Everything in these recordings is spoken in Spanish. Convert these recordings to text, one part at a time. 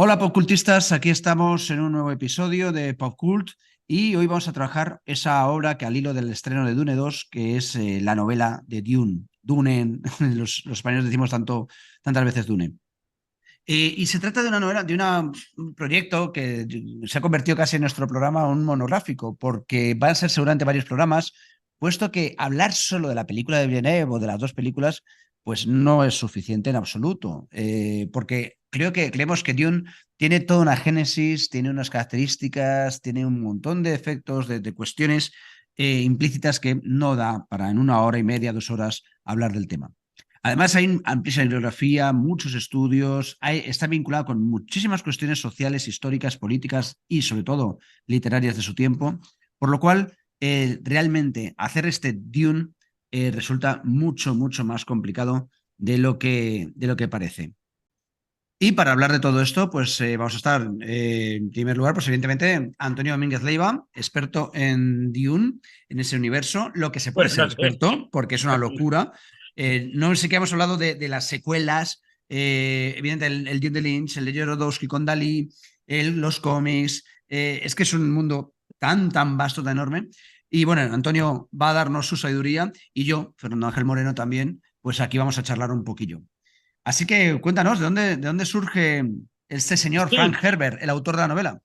Hola popcultistas, aquí estamos en un nuevo episodio de Popcult y hoy vamos a trabajar esa obra que al hilo del estreno de Dune 2, que es la novela de Dune. Dune, los españoles decimos tantas veces Dune. Y se trata de una novela, un proyecto que se ha convertido casi en nuestro programa un monográfico, porque van a ser seguramente varios programas, puesto que hablar solo de la película de Villeneuve o de las dos películas, pues no es suficiente en absoluto, porque creemos que Dune tiene toda una génesis, tiene unas características, tiene un montón de efectos, de cuestiones implícitas que no da para en una hora y media, 2 horas hablar del tema. Además, hay amplísima bibliografía, muchos estudios, está vinculado con muchísimas cuestiones sociales, históricas, políticas y, sobre todo, literarias de su tiempo, por lo cual realmente hacer este Dune resulta mucho, mucho más complicado de lo que parece. Y para hablar de todo esto, pues vamos a estar, en primer lugar, pues evidentemente, Antonio Domínguez Leiva, experto en Dune, en ese universo, lo que se puede Pues ser no sé. experto, porque es una locura. No sé qué hemos hablado de las secuelas, evidentemente el Dune de Lynch, el de Jodorowsky con Dalí, los cómics, es que es un mundo tan vasto, tan enorme. Y bueno, Antonio va a darnos su sabiduría y yo, Fernando Ángel Moreno también, pues aquí vamos a charlar un poquillo. Así que cuéntanos, ¿de dónde surge este señor Frank Sí, Herbert, el autor de la novela?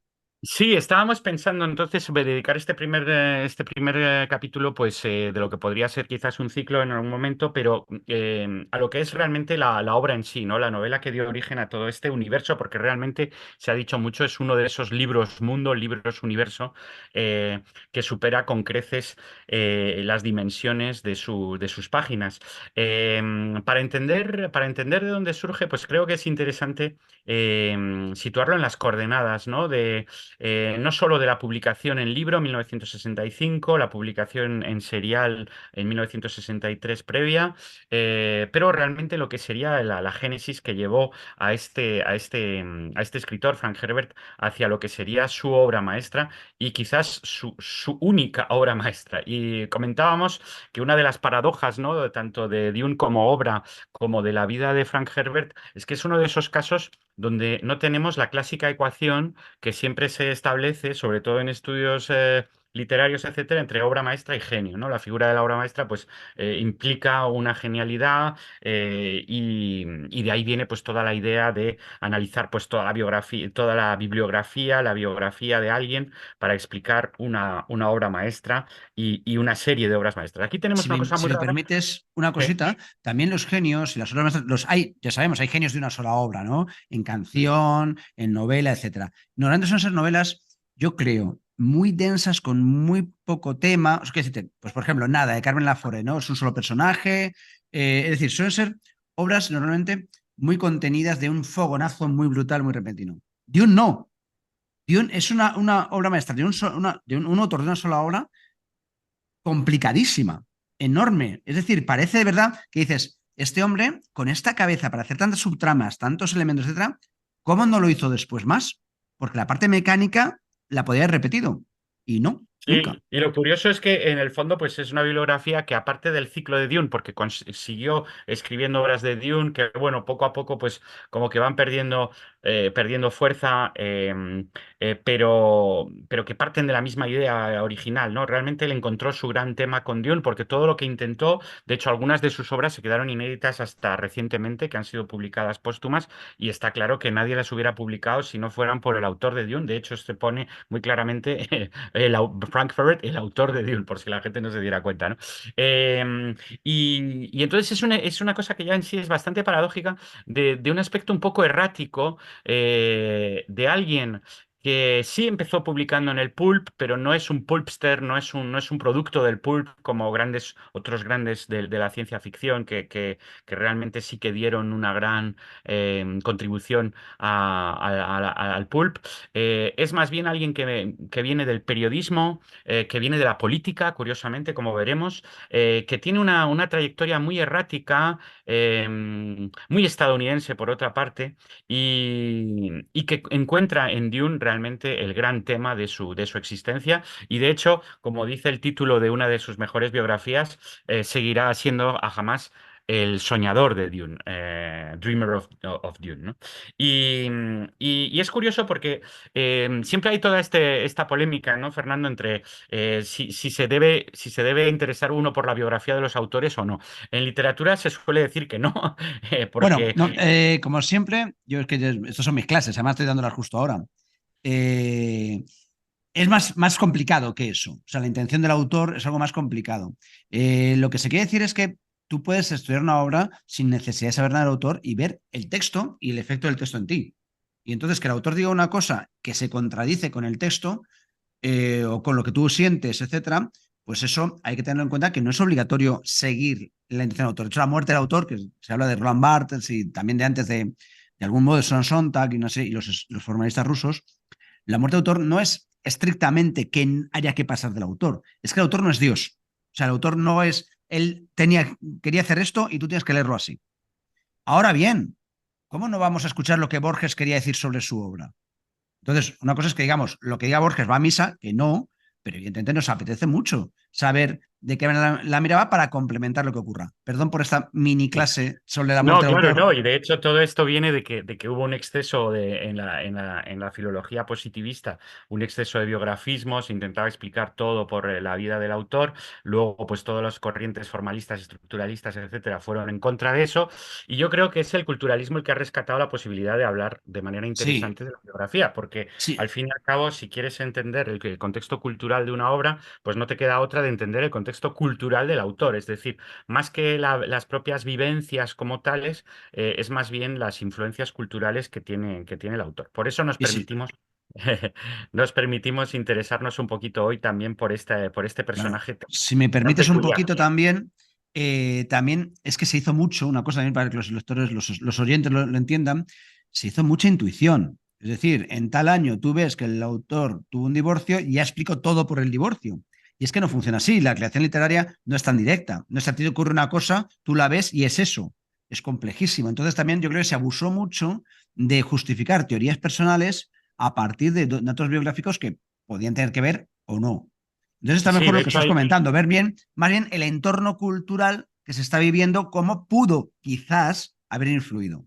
sí, estábamos pensando entonces sobre dedicar este primer capítulo, pues de lo que podría ser quizás un ciclo en algún momento, pero a lo que es realmente la obra en sí, ¿no? La novela que dio origen a todo este universo, porque realmente se ha dicho mucho, es uno de esos libros mundo, libros universo, que supera con creces las dimensiones de sus páginas. Para entender de dónde surge, pues creo que es interesante situarlo en las coordenadas, ¿no? No solo de la publicación en libro 1965, la publicación en serial en 1963 previa, pero realmente lo que sería la génesis que llevó a este escritor, Frank Herbert, hacia lo que sería su obra maestra y quizás su única obra maestra. Y comentábamos que una de las paradojas, ¿no? Tanto de Dune como obra, como de la vida de Frank Herbert, es que es uno de esos casos donde no tenemos la clásica ecuación que siempre se establece, sobre todo en estudios literarios, etcétera, entre obra maestra y genio, ¿no? La figura de la obra maestra, pues, implica una genialidad y de ahí viene, pues, toda la idea de analizar, pues, toda la biografía, toda la bibliografía, la biografía de alguien para explicar una obra maestra y una serie de obras maestras. Aquí tenemos Si una me, cosa si muy me rara. permites una Sí, cosita, también los genios y las obras maestras, ya sabemos, hay genios de una sola obra, ¿no? En canción, en novela, etcétera. Normalmente son ser novelas, yo creo, muy densas, con muy poco tema. Es decir, pues por ejemplo, nada, de Carmen Lafore, ¿no? Es un solo personaje. Es decir, suelen ser obras normalmente muy contenidas de un fogonazo muy brutal, muy repentino. Dune no. Dune es una obra maestra de un autor de una sola obra complicadísima, enorme. Es decir, parece de verdad que dices, este hombre, con esta cabeza para hacer tantas subtramas, tantos elementos, etcétera, ¿cómo no lo hizo después más? Porque la parte mecánica la podía haber repetido. Y no, nunca. sí, y lo curioso es que en el fondo pues es una bibliografía que aparte del ciclo de Dune, porque siguió escribiendo obras de Dune, que bueno, poco a poco pues como que van perdiendo fuerza, pero que parten de la misma idea original, ¿no? Realmente él encontró su gran tema con Dune, porque todo lo que intentó, de hecho algunas de sus obras se quedaron inéditas hasta recientemente, que han sido publicadas póstumas, y está claro que nadie las hubiera publicado si no fueran por el autor de Dune. De hecho, se pone muy claramente Frank Herbert, el autor de Dune, por si la gente no se diera cuenta, ¿no? Y entonces es una cosa que ya en sí es bastante paradójica de un aspecto un poco errático de alguien que sí empezó publicando en el pulp, pero no es un pulpster, no es un producto del pulp como otros grandes de la ciencia ficción que realmente sí que dieron una gran contribución al pulp. Es más bien alguien que viene del periodismo, que viene de la política, curiosamente, como veremos, que tiene una trayectoria muy errática, muy estadounidense por otra parte, y que encuentra en Dune realmente el gran tema de su existencia. Y de hecho, como dice el título de una de sus mejores biografías, seguirá siendo a jamás el soñador de Dune, Dreamer of Dune, ¿no? Y es curioso porque siempre hay toda esta polémica, ¿no, Fernando, entre si se debe interesar uno por la biografía de los autores o no. En literatura se suele decir que no, Bueno, porque no, como siempre, yo es que estos son mis clases, además estoy dándolas justo ahora. Eh, es más complicado que eso. O sea, la intención del autor es algo más complicado. Lo que se quiere decir es que tú puedes estudiar una obra sin necesidad de saber nada del autor y ver el texto y el efecto del texto en ti. Y entonces que el autor diga una cosa que se contradice con el texto o con lo que tú sientes, etcétera, pues eso hay que tenerlo en cuenta que no es obligatorio seguir la intención del autor. De hecho, la muerte del autor, que se habla de Roland Barthes y también de antes de algún modo de Son Sontag y no sé, y los formalistas rusos, la muerte del autor no es estrictamente que haya que pasar del autor, es que el autor no es Dios. O sea, el autor no es, quería hacer esto y tú tienes que leerlo así. Ahora bien, ¿cómo no vamos a escuchar lo que Borges quería decir sobre su obra? Entonces, una cosa es que digamos, lo que diga Borges va a misa, que no, pero evidentemente nos apetece mucho saber de qué manera la miraba para complementar lo que ocurra. Perdón por esta mini clase sobre la muerte no, del claro, autor. no, y de hecho todo esto viene de que hubo un exceso en la filología positivista, un exceso de biografismos, intentaba explicar todo por la vida del autor, luego pues todas las corrientes formalistas, estructuralistas, etcétera, fueron en contra de eso, y yo creo que es el culturalismo el que ha rescatado la posibilidad de hablar de manera Sí, interesante de la biografía, porque al sí, fin y al cabo, si quieres entender el contexto cultural de una obra, pues no te queda otra de entender el contexto cultural del autor, es decir, más que las propias vivencias como tales, es más bien las influencias culturales que tiene el autor. Por eso y sí, nos permitimos interesarnos un poquito hoy también por este claro. personaje tan, Si me tan permites un peculiar. poquito también, también es que se hizo mucho, una cosa también para que los lectores, los oyentes lo entiendan, se hizo mucha intuición. Es decir, en tal año tú ves que el autor tuvo un divorcio y ya explicó todo por el divorcio. Y es que no funciona así. La creación literaria no es tan directa. No es a ti te ocurre una cosa, tú la ves y es eso. Es complejísimo. Entonces también yo creo que se abusó mucho de justificar teorías personales a partir de datos biográficos que podían tener que ver o no. Entonces está Sí, mejor de lo que hecho estás hay, comentando, ver bien, más bien el entorno cultural que se está viviendo, cómo pudo quizás haber influido.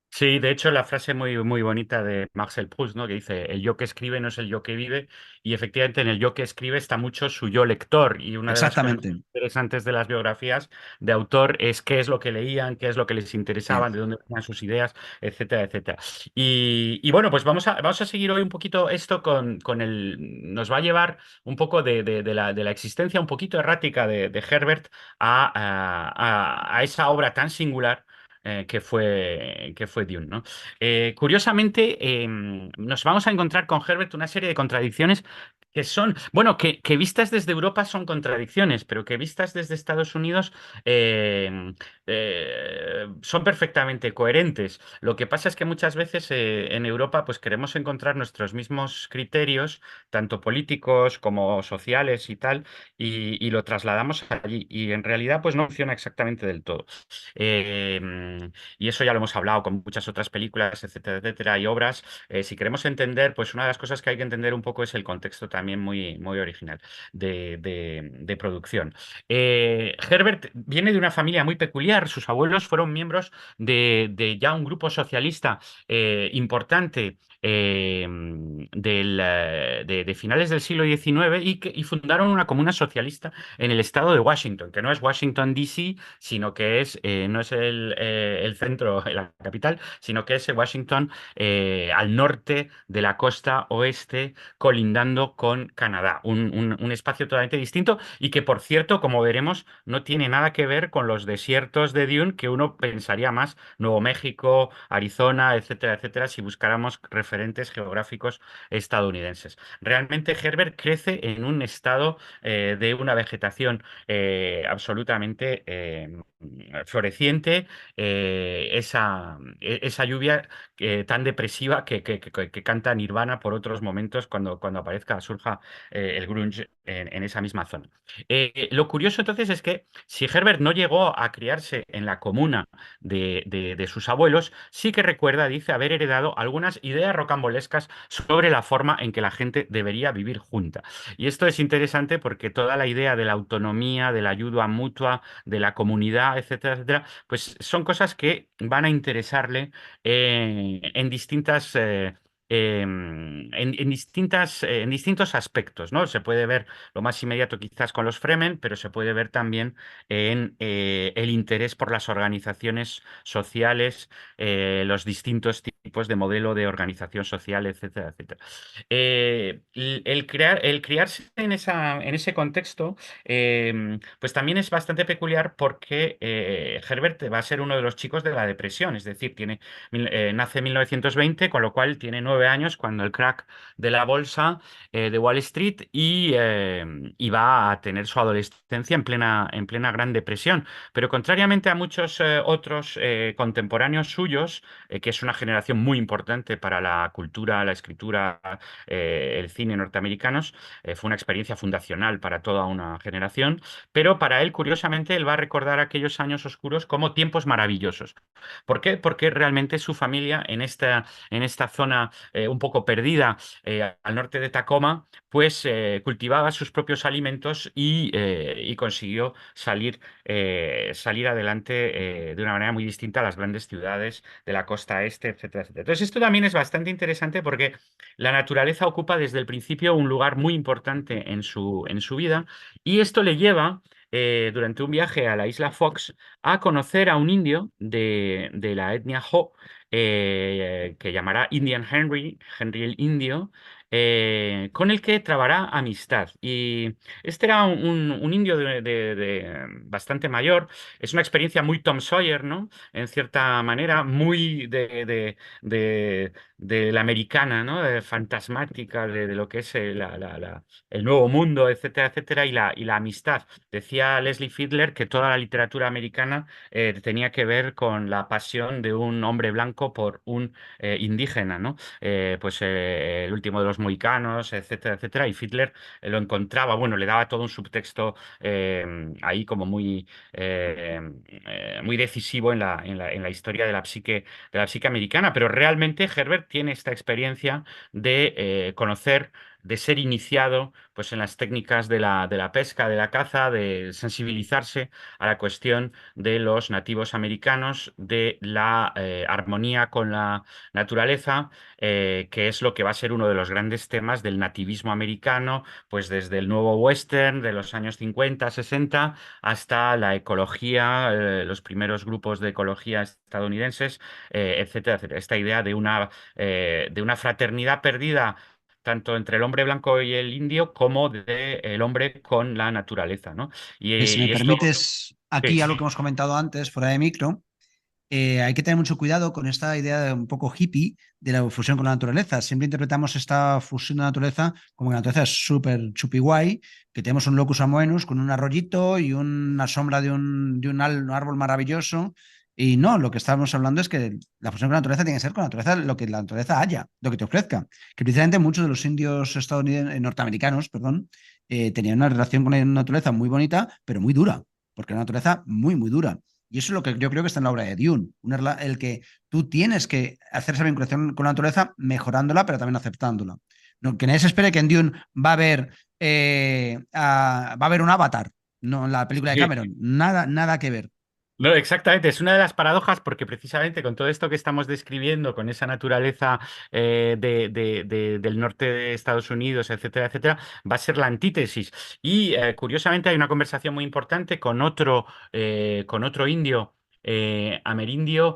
Sí, de hecho, la frase muy bonita de Marcel Proust, ¿no? Que dice, el yo que escribe no es el yo que vive, y efectivamente en el yo que escribe está mucho su yo lector, y una de las cosas Exactamente. interesantes de las biografías de autor es qué es lo que leían, qué es lo que les Sí. interesaba, de dónde venían sus ideas, etcétera, etcétera. Y bueno, pues vamos a seguir hoy un poquito esto con el... Nos va a llevar un poco de la existencia un poquito errática de Herbert a esa obra tan singular que fue Dune, ¿no? Curiosamente, nos vamos a encontrar con Herbert una serie de contradicciones que son, bueno, que vistas desde Europa son contradicciones, pero que vistas desde Estados Unidos eh, son perfectamente coherentes. Lo que pasa es que muchas veces en Europa pues queremos encontrar nuestros mismos criterios, tanto políticos como sociales y tal, y lo trasladamos allí. Y en realidad pues no funciona exactamente del todo. Y eso ya lo hemos hablado con muchas otras películas, etcétera, etcétera, y obras. Si queremos entender, pues una de las cosas que hay que entender un poco es el contexto también muy original de producción. Herbert viene de una familia muy peculiar. Sus abuelos fueron miembros de ya un grupo socialista importante de finales del siglo XIX y fundaron una comuna socialista en el estado de Washington, que no es Washington, D.C., sino que no es el centro, la capital, sino que es Washington al norte de la costa oeste, colindando con Canadá. Un espacio totalmente distinto y que, por cierto, como veremos, no tiene nada que ver con los desiertos de Dune, que uno pensaría más Nuevo México, Arizona, etcétera, etcétera, si buscáramos referentes geográficos estadounidenses. Realmente Herbert crece en un estado de una vegetación absolutamente floreciente, esa lluvia tan depresiva que canta Nirvana por otros momentos cuando aparezca, surja el grunge en esa misma zona. Lo curioso entonces es que si Herbert no llegó a criarse en la comuna de sus abuelos, sí que recuerda, dice, haber heredado algunas ideas rocambolescas sobre la forma en que la gente debería vivir junta. Y esto es interesante porque toda la idea de la autonomía, de la ayuda mutua, de la comunidad, sociedad, etcétera, etcétera, pues son cosas que van a interesarle en distintas... en distintos aspectos, ¿no? Se puede ver lo más inmediato quizás con los Fremen, pero se puede ver también en el interés por las organizaciones sociales, los distintos tipos de modelo de organización social, etcétera, etcétera. El criarse en ese contexto, pues también es bastante peculiar porque Herbert va a ser uno de los chicos de la depresión, es decir, nace en 1920, con lo cual tiene 9 años cuando el crack de la bolsa de Wall Street y va a tener su adolescencia en plena Gran Depresión. Pero contrariamente a muchos otros contemporáneos suyos, que es una generación muy importante para la cultura, la escritura, el cine norteamericanos, fue una experiencia fundacional para toda una generación, pero para él, curiosamente, él va a recordar aquellos años oscuros como tiempos maravillosos. ¿Por qué? Porque realmente su familia en esta zona un poco perdida al norte de Tacoma, pues cultivaba sus propios alimentos y consiguió salir adelante de una manera muy distinta a las grandes ciudades de la costa este, etcétera, etcétera. Entonces, esto también es bastante interesante porque la naturaleza ocupa desde el principio un lugar muy importante en su vida y esto le lleva, durante un viaje a la isla Fox, a conocer a un indio de la etnia Ho, que llamará Indian Henry, Henry el Indio, con el que trabará amistad. Y este era un indio bastante mayor. Es una experiencia muy Tom Sawyer, ¿no? En cierta manera, muy de la americana, ¿no? Fantasmática, de lo que es el nuevo mundo, etcétera, etcétera, y la amistad. Decía Leslie Fiedler que toda la literatura americana tenía que ver con la pasión de un hombre blanco por un indígena, ¿no? El último de los mohicanos, etcétera, etcétera, y Fiedler lo encontraba, bueno, le daba todo un subtexto ahí como muy decisivo en la historia de la psique americana, pero realmente Herbert tiene esta experiencia de conocer, de ser iniciado pues, en las técnicas de la pesca, de la caza, de sensibilizarse a la cuestión de los nativos americanos, de la armonía con la naturaleza, que es lo que va a ser uno de los grandes temas del nativismo americano, pues desde el nuevo western de los años 50, 60, hasta la ecología, los primeros grupos de ecología estadounidenses, etcétera, etcétera. Esta idea de una fraternidad perdida tanto entre el hombre blanco y el indio como de el hombre con la naturaleza, ¿no? Si me Y esto, permites, sí, aquí a lo que hemos comentado antes, fuera de micro, hay que tener mucho cuidado con esta idea de un poco hippie de la fusión con la naturaleza. Siempre interpretamos esta fusión de la naturaleza como que la naturaleza es súper chupi guay, que tenemos un locus amoenus con un arroyito y una sombra un árbol maravilloso. Y no, lo que estamos hablando es que la fusión con la naturaleza tiene que ser con la naturaleza lo que la naturaleza haya, lo que te ofrezca. Que precisamente muchos de los indios estadounidenses, norteamericanos, perdón, tenían una relación con la naturaleza muy bonita, pero muy dura, porque la naturaleza muy, muy dura. Y eso es lo que yo creo que está en la obra de Dune, el que tú tienes que hacer esa vinculación con la naturaleza mejorándola, pero también aceptándola. No, que nadie se espere que en Dune va a haber un avatar, no en la película de sí. Cameron, nada, nada que ver. No, exactamente, es una de las paradojas porque precisamente con todo esto que estamos describiendo, con esa naturaleza del norte de Estados Unidos, etcétera, etcétera, va a ser la antítesis. Y curiosamente hay una conversación muy importante con otro indio. Amerindio,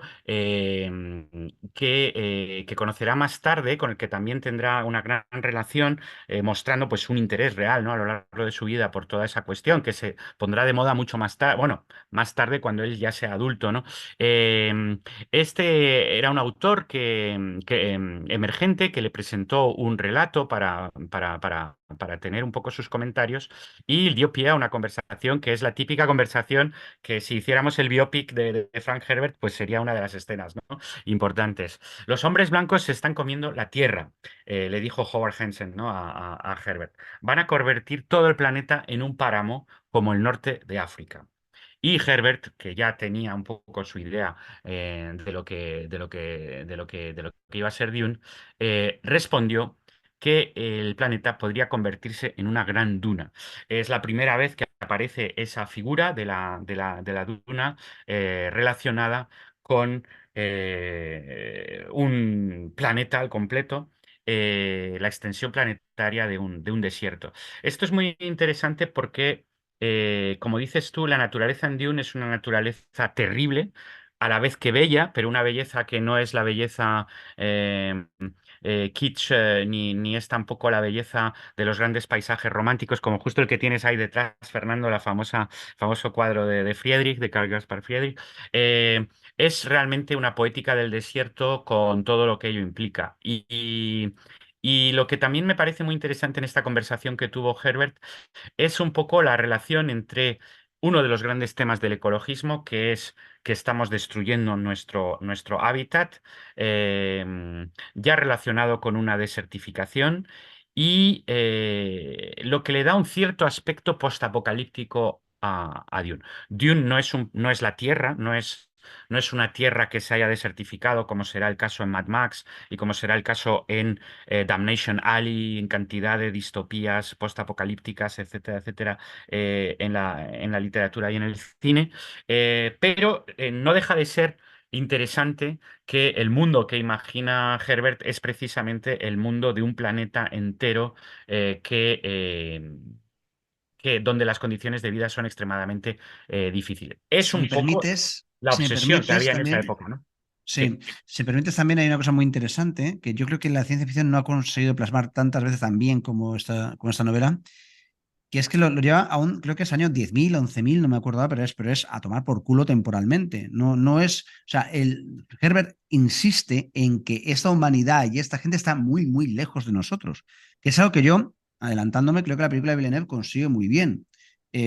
que conocerá más tarde, con el que también tendrá una gran relación, mostrando pues un interés real, ¿no? A lo largo de su vida por toda esa cuestión, que se pondrá de moda mucho más tarde, bueno, más tarde cuando él ya sea adulto, ¿no? Este era un autor emergente que le presentó un relato para tener un poco sus comentarios y dio pie a una conversación que es la típica conversación que si hiciéramos el biopic de Frank Herbert, pues sería una de las escenas, ¿no? Importantes. Los hombres blancos se están comiendo la tierra, le dijo Howard Henson, ¿no? A Herbert. Van a convertir todo el planeta en un páramo como el norte de África. Y Herbert, que ya tenía un poco su idea de lo que iba a ser Dune, respondió que el planeta podría convertirse en una gran duna. Es la primera vez que aparece esa figura de la duna relacionada con un planeta al completo, la extensión planetaria de un desierto. Esto es muy interesante porque, como dices tú, la naturaleza en Dune es una naturaleza terrible, a la vez que bella, pero una belleza que no es la belleza eh, kitsch, ni es tampoco la belleza de los grandes paisajes románticos, como justo el que tienes ahí detrás, Fernando, famoso cuadro de Friedrich, de Carl Gaspar Friedrich. Es realmente una poética del desierto con todo lo que ello implica. Y lo que también me parece muy interesante en esta conversación que tuvo Herbert es un poco la relación entre uno de los grandes temas del ecologismo, que es que estamos destruyendo nuestro hábitat, ya relacionado con una desertificación, y lo que le da un cierto aspecto postapocalíptico a Dune. Dune no es la Tierra, no es una tierra que se haya desertificado, como será el caso en Mad Max y como será el caso en Damnation Alley, en cantidad de distopías postapocalípticas, etcétera, etcétera, en la literatura y en el cine. Pero no deja de ser interesante que el mundo que imagina Herbert es precisamente el mundo de un planeta entero donde las condiciones de vida son extremadamente difíciles. Es Si me un poco permites, la si me obsesión que permites había en esa también, época, ¿no? sí, Sí, si me permites también hay una cosa muy interesante que yo creo que la ciencia ficción no ha conseguido plasmar tantas veces tan bien como esta novela, que es que lo lleva a un, creo que es año 10.000 11.000 no me acuerdo, ahora, pero es a tomar por culo temporalmente. No, no es, o sea, Herbert insiste en que esta humanidad y esta gente está muy, muy lejos de nosotros, que es algo que yo, adelantándome, creo que la película de Villeneuve consigue muy bien,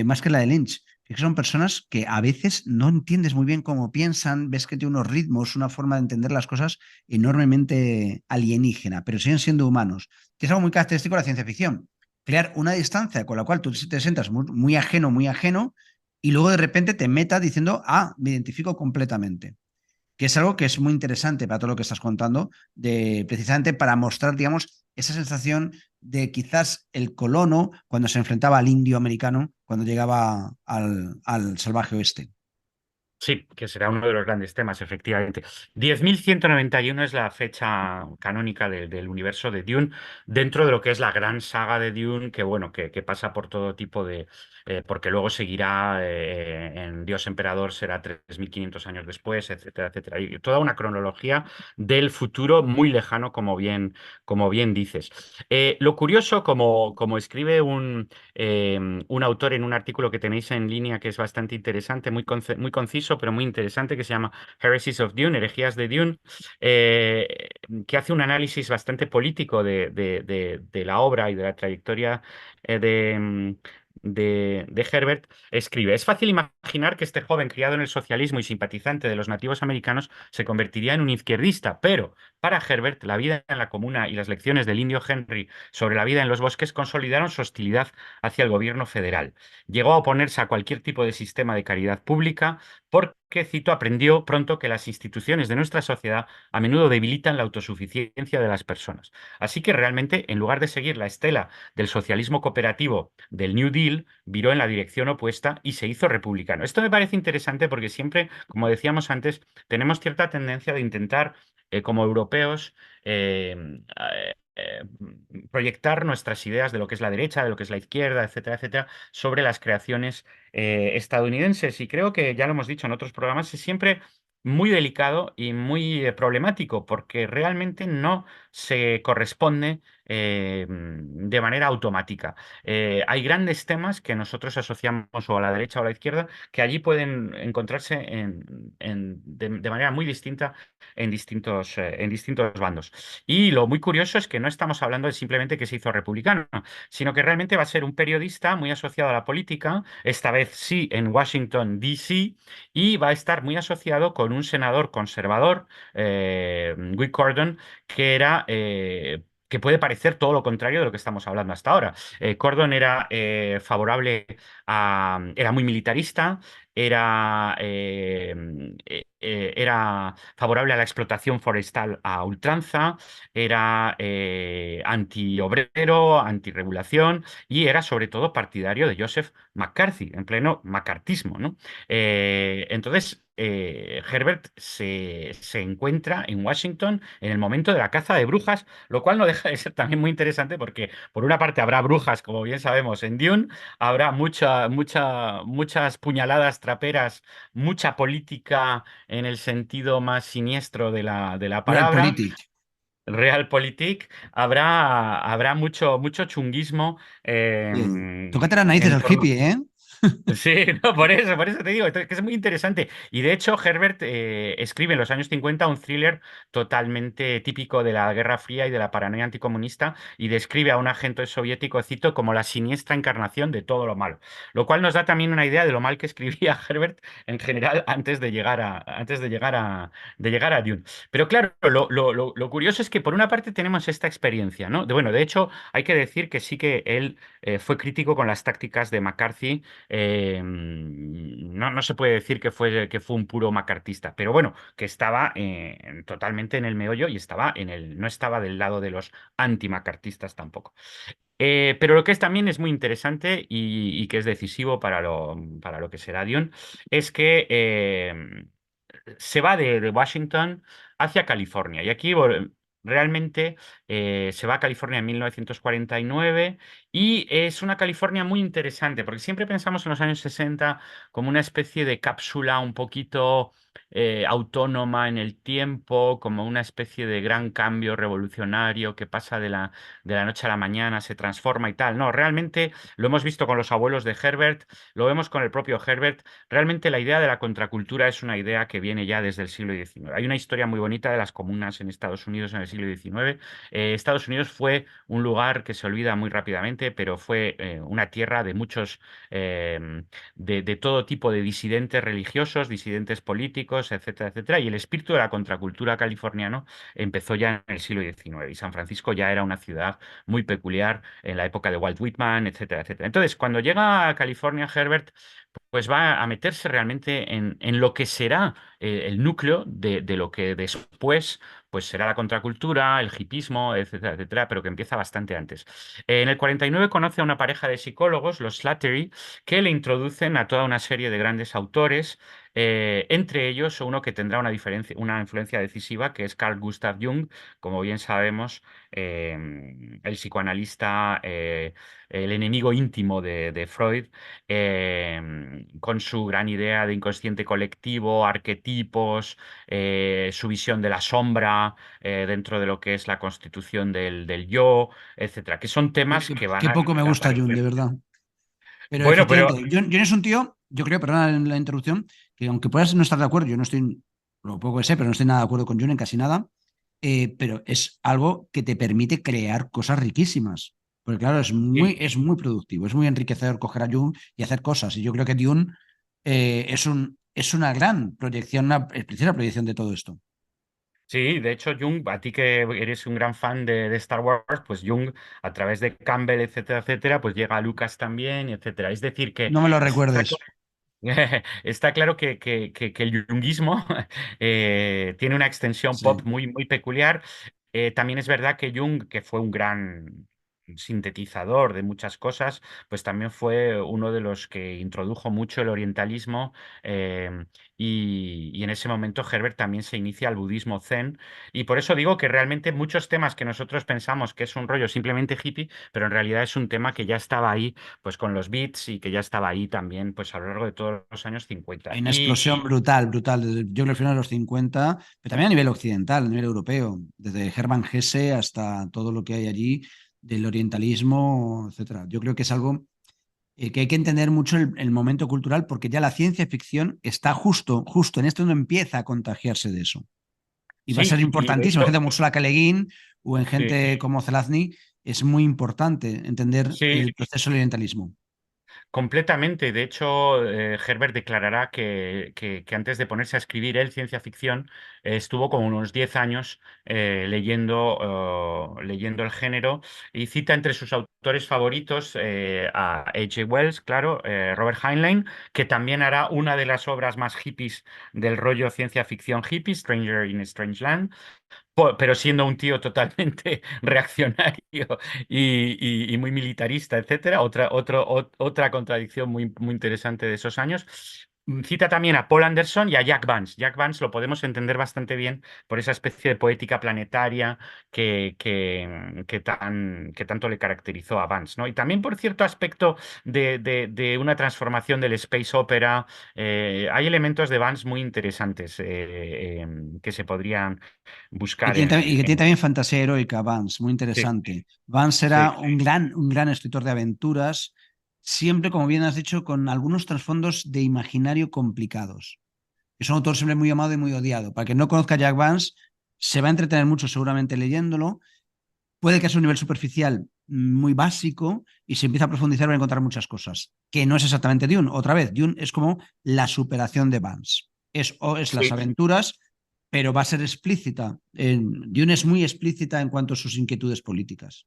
más que la de Lynch. Que son personas que a veces no entiendes muy bien cómo piensan, ves que tiene unos ritmos, una forma de entender las cosas enormemente alienígena, pero siguen siendo humanos, que es algo muy característico de la ciencia ficción, crear una distancia con la cual tú te sientas muy, muy ajeno, y luego de repente te metas diciendo, ah, me identifico completamente. Que es algo que es muy interesante para todo lo que estás contando, precisamente para mostrar, digamos, esa sensación de quizás el colono cuando se enfrentaba al indio americano, cuando llegaba al salvaje oeste. sí, que será uno de los grandes temas, efectivamente. 10.191 es la fecha canónica del universo de Dune, dentro de lo que es la gran saga de Dune, que bueno, que pasa por todo tipo de. Porque luego seguirá en Dios Emperador, será 3.500 años después, etcétera, etcétera. Y toda una cronología del futuro muy lejano, como bien dices. Lo curioso, como escribe un autor en un artículo que tenéis en línea que es bastante interesante, muy conciso, pero muy interesante, que se llama Heresies of Dune, Herejías de Dune, que hace un análisis bastante político de la obra y de la trayectoria de Herbert. Escribe: es fácil imaginar que este joven criado en el socialismo y simpatizante de los nativos americanos se convertiría en un izquierdista, pero para Herbert, la vida en la comuna y las lecciones del indio Henry sobre la vida en los bosques consolidaron su hostilidad hacia el gobierno federal. Llegó a oponerse a cualquier tipo de sistema de caridad pública porque, cito, aprendió pronto que las instituciones de nuestra sociedad a menudo debilitan la autosuficiencia de las personas. Así que realmente, en lugar de seguir la estela del socialismo cooperativo del New Deal, viró en la dirección opuesta y se hizo republicano. Esto me parece interesante porque siempre, como decíamos antes, tenemos cierta tendencia de intentar, como europeos, proyectar nuestras ideas de lo que es la derecha, de lo que es la izquierda, etcétera, etcétera, sobre las creaciones estadounidenses. Y creo que ya lo hemos dicho en otros programas, es siempre muy delicado y muy problemático porque realmente no se corresponde de manera automática. Hay grandes temas que nosotros asociamos o a la derecha o a la izquierda que allí pueden encontrarse de manera muy distinta en distintos bandos. Y lo muy curioso es que no estamos hablando de simplemente que se hizo republicano, sino que realmente va a ser un periodista muy asociado a la política, esta vez sí en Washington, D.C., y va a estar muy asociado con un senador conservador, Wick Cordon, que puede parecer todo lo contrario de lo que estamos hablando hasta ahora. Cordon era favorable era muy militarista, era era favorable a la explotación forestal a ultranza, era antiobrero, antirregulación y era sobre todo partidario de Joseph McCarthy, en pleno macartismo, ¿no? Herbert se encuentra en Washington en el momento de la caza de brujas, lo cual no deja de ser también muy interesante porque, por una parte, habrá brujas, como bien sabemos, en Dune, habrá muchas puñaladas traperas, mucha política en el sentido más siniestro de la palabra, Realpolitik. realpolitik, habrá mucho chunguismo Sí. Tócate las narices en al torno. hippie, ¿eh? Sí, no, por eso te digo, entonces, que es muy interesante. Y de hecho, Herbert escribe en los años 50 un thriller totalmente típico de la Guerra Fría y de la paranoia anticomunista y describe a un agente soviético, cito, como la siniestra encarnación de todo lo malo. Lo cual nos da también una idea de lo mal que escribía Herbert en general de llegar a Dune. Pero claro, lo curioso es que por una parte tenemos esta experiencia, ¿no? Bueno, de hecho, hay que decir que sí que él fue crítico con las tácticas de McCarthy. No se puede decir que fue un puro macartista, pero bueno, que estaba totalmente en el meollo y no estaba del lado de los antimacartistas tampoco. Pero lo que es también es muy interesante y que es decisivo para lo que será Dune, es que se va de Washington hacia California. Y aquí realmente se va a California en 1949 y es una California muy interesante, porque siempre pensamos en los años 60 como una especie de cápsula un poquito autónoma en el tiempo, como una especie de gran cambio revolucionario que pasa de la noche a la mañana, se transforma y tal. No, realmente lo hemos visto con los abuelos de Herbert, lo vemos con el propio Herbert. Realmente la idea de la contracultura es una idea que viene ya desde el siglo XIX. Hay una historia muy bonita de las comunas en Estados Unidos en el siglo XIX. Estados Unidos fue un lugar que se olvida muy rápidamente, pero fue una tierra de muchos, de todo tipo de disidentes religiosos, disidentes políticos, etcétera, etcétera. Y el espíritu de la contracultura californiano empezó ya en el siglo XIX. Y San Francisco ya era una ciudad muy peculiar en la época de Walt Whitman, etcétera, etcétera. Entonces, cuando llega a California, Herbert pues va a meterse realmente en lo que será el núcleo de lo que después pues será la contracultura, el hipismo, etcétera, etcétera, pero que empieza bastante antes. En el 49 conoce a una pareja de psicólogos, los Slattery, que le introducen a toda una serie de grandes autores, entre ellos uno que tendrá una influencia decisiva, que es Carl Gustav Jung, como bien sabemos, el psicoanalista, el enemigo íntimo de Freud, con su gran idea de inconsciente colectivo, arquetipos, su visión de la sombra dentro de lo que es la constitución del yo, etcétera, que son temas que van Qué a poco me gusta Jung, de aparecer. verdad. Pero Bueno, pero efectivamente, Jung es un tío, yo creo, perdona la interrupción, que aunque puedas no estar de acuerdo, yo no estoy, lo poco que sé, pero no estoy nada de acuerdo con Jung en casi nada, pero es algo que te permite crear cosas riquísimas. Porque claro, sí, es muy productivo, es muy enriquecedor coger a Jung y hacer cosas. Y yo creo que Dune es una gran proyección, una precisa proyección de todo esto. sí, de hecho, Jung, a ti que eres un gran fan de Star Wars, pues Jung, a través de Campbell, etcétera, etcétera, pues llega a Lucas también, etcétera. Es decir, que No me lo está recuerdes. está claro que el junguismo tiene una extensión pop Sí. muy peculiar. También es verdad que Jung, que fue un gran sintetizador de muchas cosas, pues también fue uno de los que introdujo mucho el orientalismo y en ese momento Herbert también se inicia al budismo zen y por eso digo que realmente muchos temas que nosotros pensamos que es un rollo simplemente hippie, pero en realidad es un tema que ya estaba ahí pues con los beats y que ya estaba ahí también pues a lo largo de todos los años Hay 50. una explosión Y brutal, brutal, desde yo creo al final de los 50, pero también a nivel occidental, a nivel europeo, desde Hermann Hesse hasta todo lo que hay allí del orientalismo, etcétera. Yo creo que es algo que hay que entender mucho el momento cultural porque ya la ciencia ficción está justo en esto donde empieza a contagiarse de eso. Y va a sí, ser y de importantísimo. En gente hecho, como Ursula K. Le Guin o en sí, gente como Zelazny es muy importante entender sí, el proceso del orientalismo. completamente. De hecho, Herbert declarará que antes de ponerse a escribir él ciencia ficción, estuvo como unos 10 años leyendo el género y cita entre sus autores favoritos a H. G. Wells, claro, Robert Heinlein, que también hará una de las obras más hippies del rollo ciencia ficción hippie, Stranger in a Strange Land, pero siendo un tío totalmente reaccionario y muy militarista, etcétera. Otra contradicción muy interesante de esos años. Cita también a Paul Anderson y a Jack Vance. Jack Vance lo podemos entender bastante bien por esa especie de poética planetaria que tanto le caracterizó a Vance, ¿no? Y también por cierto aspecto de una transformación del space opera. Hay elementos de Vance muy interesantes que se podrían buscar Y que tiene también fantasía heroica, Vance, muy Sí, interesante. Vance sí, era un gran escritor de aventuras, siempre, como bien has dicho, con algunos trasfondos de imaginario complicados. Es un autor siempre muy amado y muy odiado. Para quien no conozca a Jack Vance, se va a entretener mucho seguramente leyéndolo. Puede que sea un nivel superficial muy básico y si empieza a profundizar va a encontrar muchas cosas, que no es exactamente Dune. Otra vez, Dune es como la superación de Vance. Es las sí. aventuras, pero va a ser explícita. Dune es muy explícita en cuanto a sus inquietudes políticas.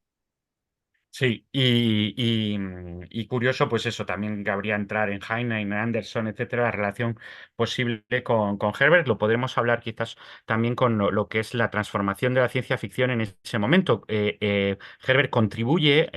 Sí, y curioso, pues eso, también cabría entrar en Heinlein, Anderson, etcétera, la relación posible con Herbert. Lo podremos hablar quizás también con lo que es la transformación de la ciencia ficción en ese momento. Herbert contribuye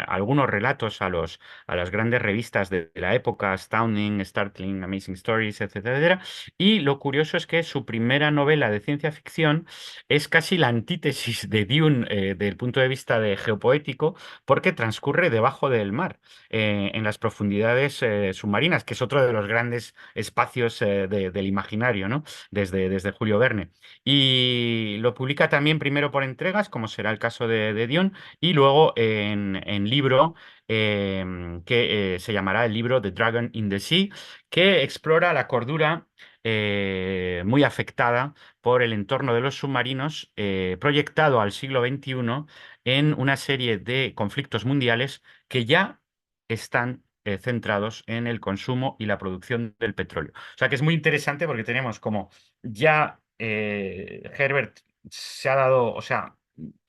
algunos relatos a las grandes revistas de la época, Astounding, Startling, Amazing Stories, etcétera, etcétera. Y lo curioso es que su primera novela de ciencia ficción es casi la antítesis de Dune desde el punto de vista de geopoético porque transcurre debajo del mar, en las profundidades submarinas, que es otro de los grandes espacios del imaginario, ¿no? Desde Julio Verne. Y lo publica también primero por entregas, como será el caso de Dion, y luego en libro que se llamará el libro The Dragon in the Sea, que explora la cordura muy afectada por el entorno de los submarinos, proyectado al siglo XXI en una serie de conflictos mundiales que ya están centrados en el consumo y la producción del petróleo. O sea que es muy interesante porque tenemos como ya Herbert se ha dado, o sea,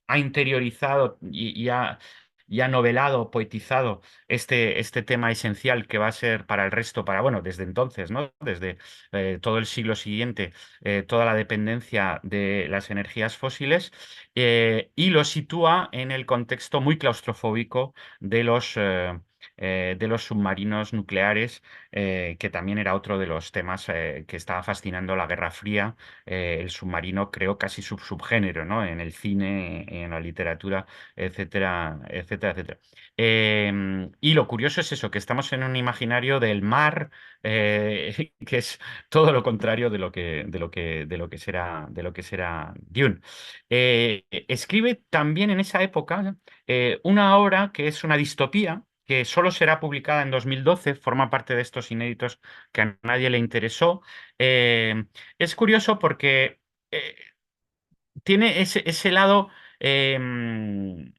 ha interiorizado y ha novelado, poetizado este tema esencial que va a ser para el resto, bueno, desde entonces, ¿no? Desde todo el siglo siguiente, toda la dependencia de las energías fósiles y lo sitúa en el contexto muy claustrofóbico de los submarinos nucleares, que también era otro de los temas que estaba fascinando la Guerra Fría. El submarino, creo, casi subgénero, ¿no? En el cine, en la literatura, etcétera, etcétera, etcétera. Y lo curioso es eso, que estamos en un imaginario del mar, que es todo lo contrario de lo que será Dune. Escribe también en esa época una obra que es una distopía, que solo será publicada en 2012, forma parte de estos inéditos que a nadie le interesó. Es curioso porque eh, tiene ese lado de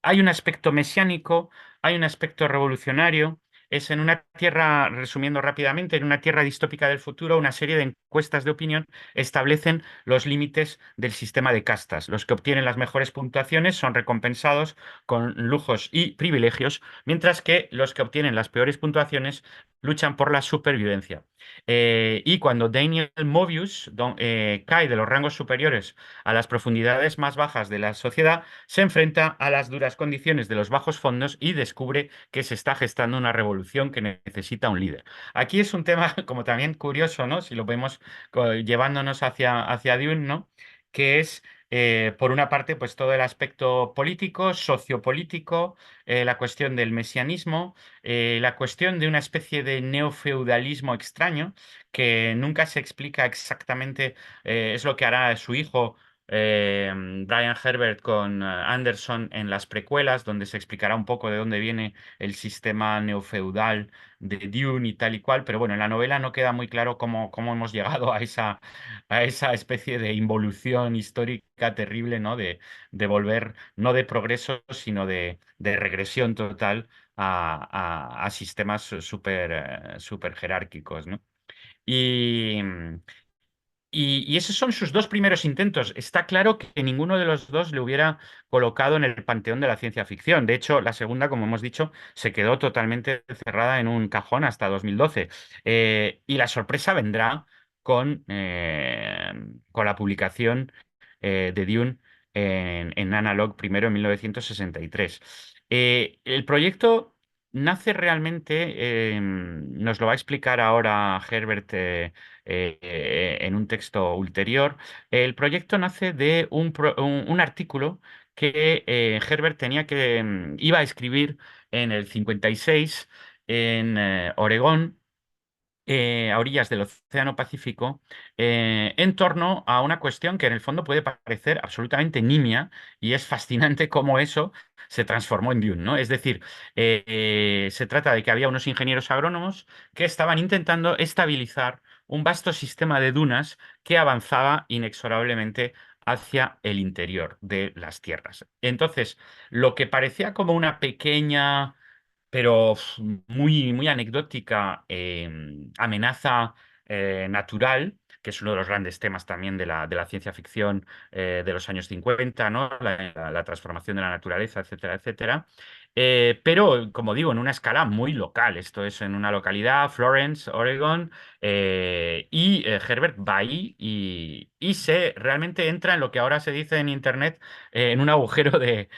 hay un aspecto mesiánico, hay un aspecto revolucionario. Es en una tierra, resumiendo rápidamente, en una tierra distópica del futuro, una serie de encuestas de opinión establecen los límites del sistema de castas. Los que obtienen las mejores puntuaciones son recompensados con lujos y privilegios, mientras que los que obtienen las peores puntuaciones luchan por la supervivencia. Y cuando Daniel Mobius cae de los rangos superiores a las profundidades más bajas de la sociedad, se enfrenta a las duras condiciones de los bajos fondos y descubre que se está gestando una revolución que necesita un líder. Aquí es un tema como también curioso, ¿no? Si lo vemos llevándonos hacia Dune, ¿no? Que es, por una parte, pues todo el aspecto político, sociopolítico, la cuestión del mesianismo, la cuestión de una especie de neofeudalismo extraño que nunca se explica exactamente, es lo que hará su hijo Brian Herbert con Anderson en las precuelas, donde se explicará un poco de dónde viene el sistema neofeudal de Dune y tal y cual, pero bueno, en la novela no queda muy claro cómo hemos llegado a esa especie de involución histórica terrible, ¿no? De volver, no de progreso, sino de regresión total a sistemas súper jerárquicos, ¿no? Y, y esos son sus dos primeros intentos. Está claro que ninguno de los dos le hubiera colocado en el panteón de la ciencia ficción. De hecho, la segunda, como hemos dicho, se quedó totalmente cerrada en un cajón hasta 2012. Y la sorpresa vendrá con la publicación de Dune en Analog primero en 1963. El proyecto nace realmente, nos lo va a explicar ahora Herbert en un texto ulterior. El proyecto nace de un artículo que Herbert tenía que iba a escribir en el 56 en Oregón, a orillas del Océano Pacífico, en torno a una cuestión que en el fondo puede parecer absolutamente nimia y es fascinante cómo eso se transformó en Dune, ¿no? Es decir, se trata de que había unos ingenieros agrónomos que estaban intentando estabilizar un vasto sistema de dunas que avanzaba inexorablemente hacia el interior de las tierras. Entonces, lo que parecía como una pequeña pero muy, muy anecdótica amenaza natural, que es uno de los grandes temas también de la ciencia ficción de los años 50, ¿no? La transformación de la naturaleza, etcétera, etcétera. Pero, como digo, en una escala muy local. Esto es en una localidad, Florence, Oregon, Herbert va ahí y se realmente entra en lo que ahora se dice en Internet en un agujero de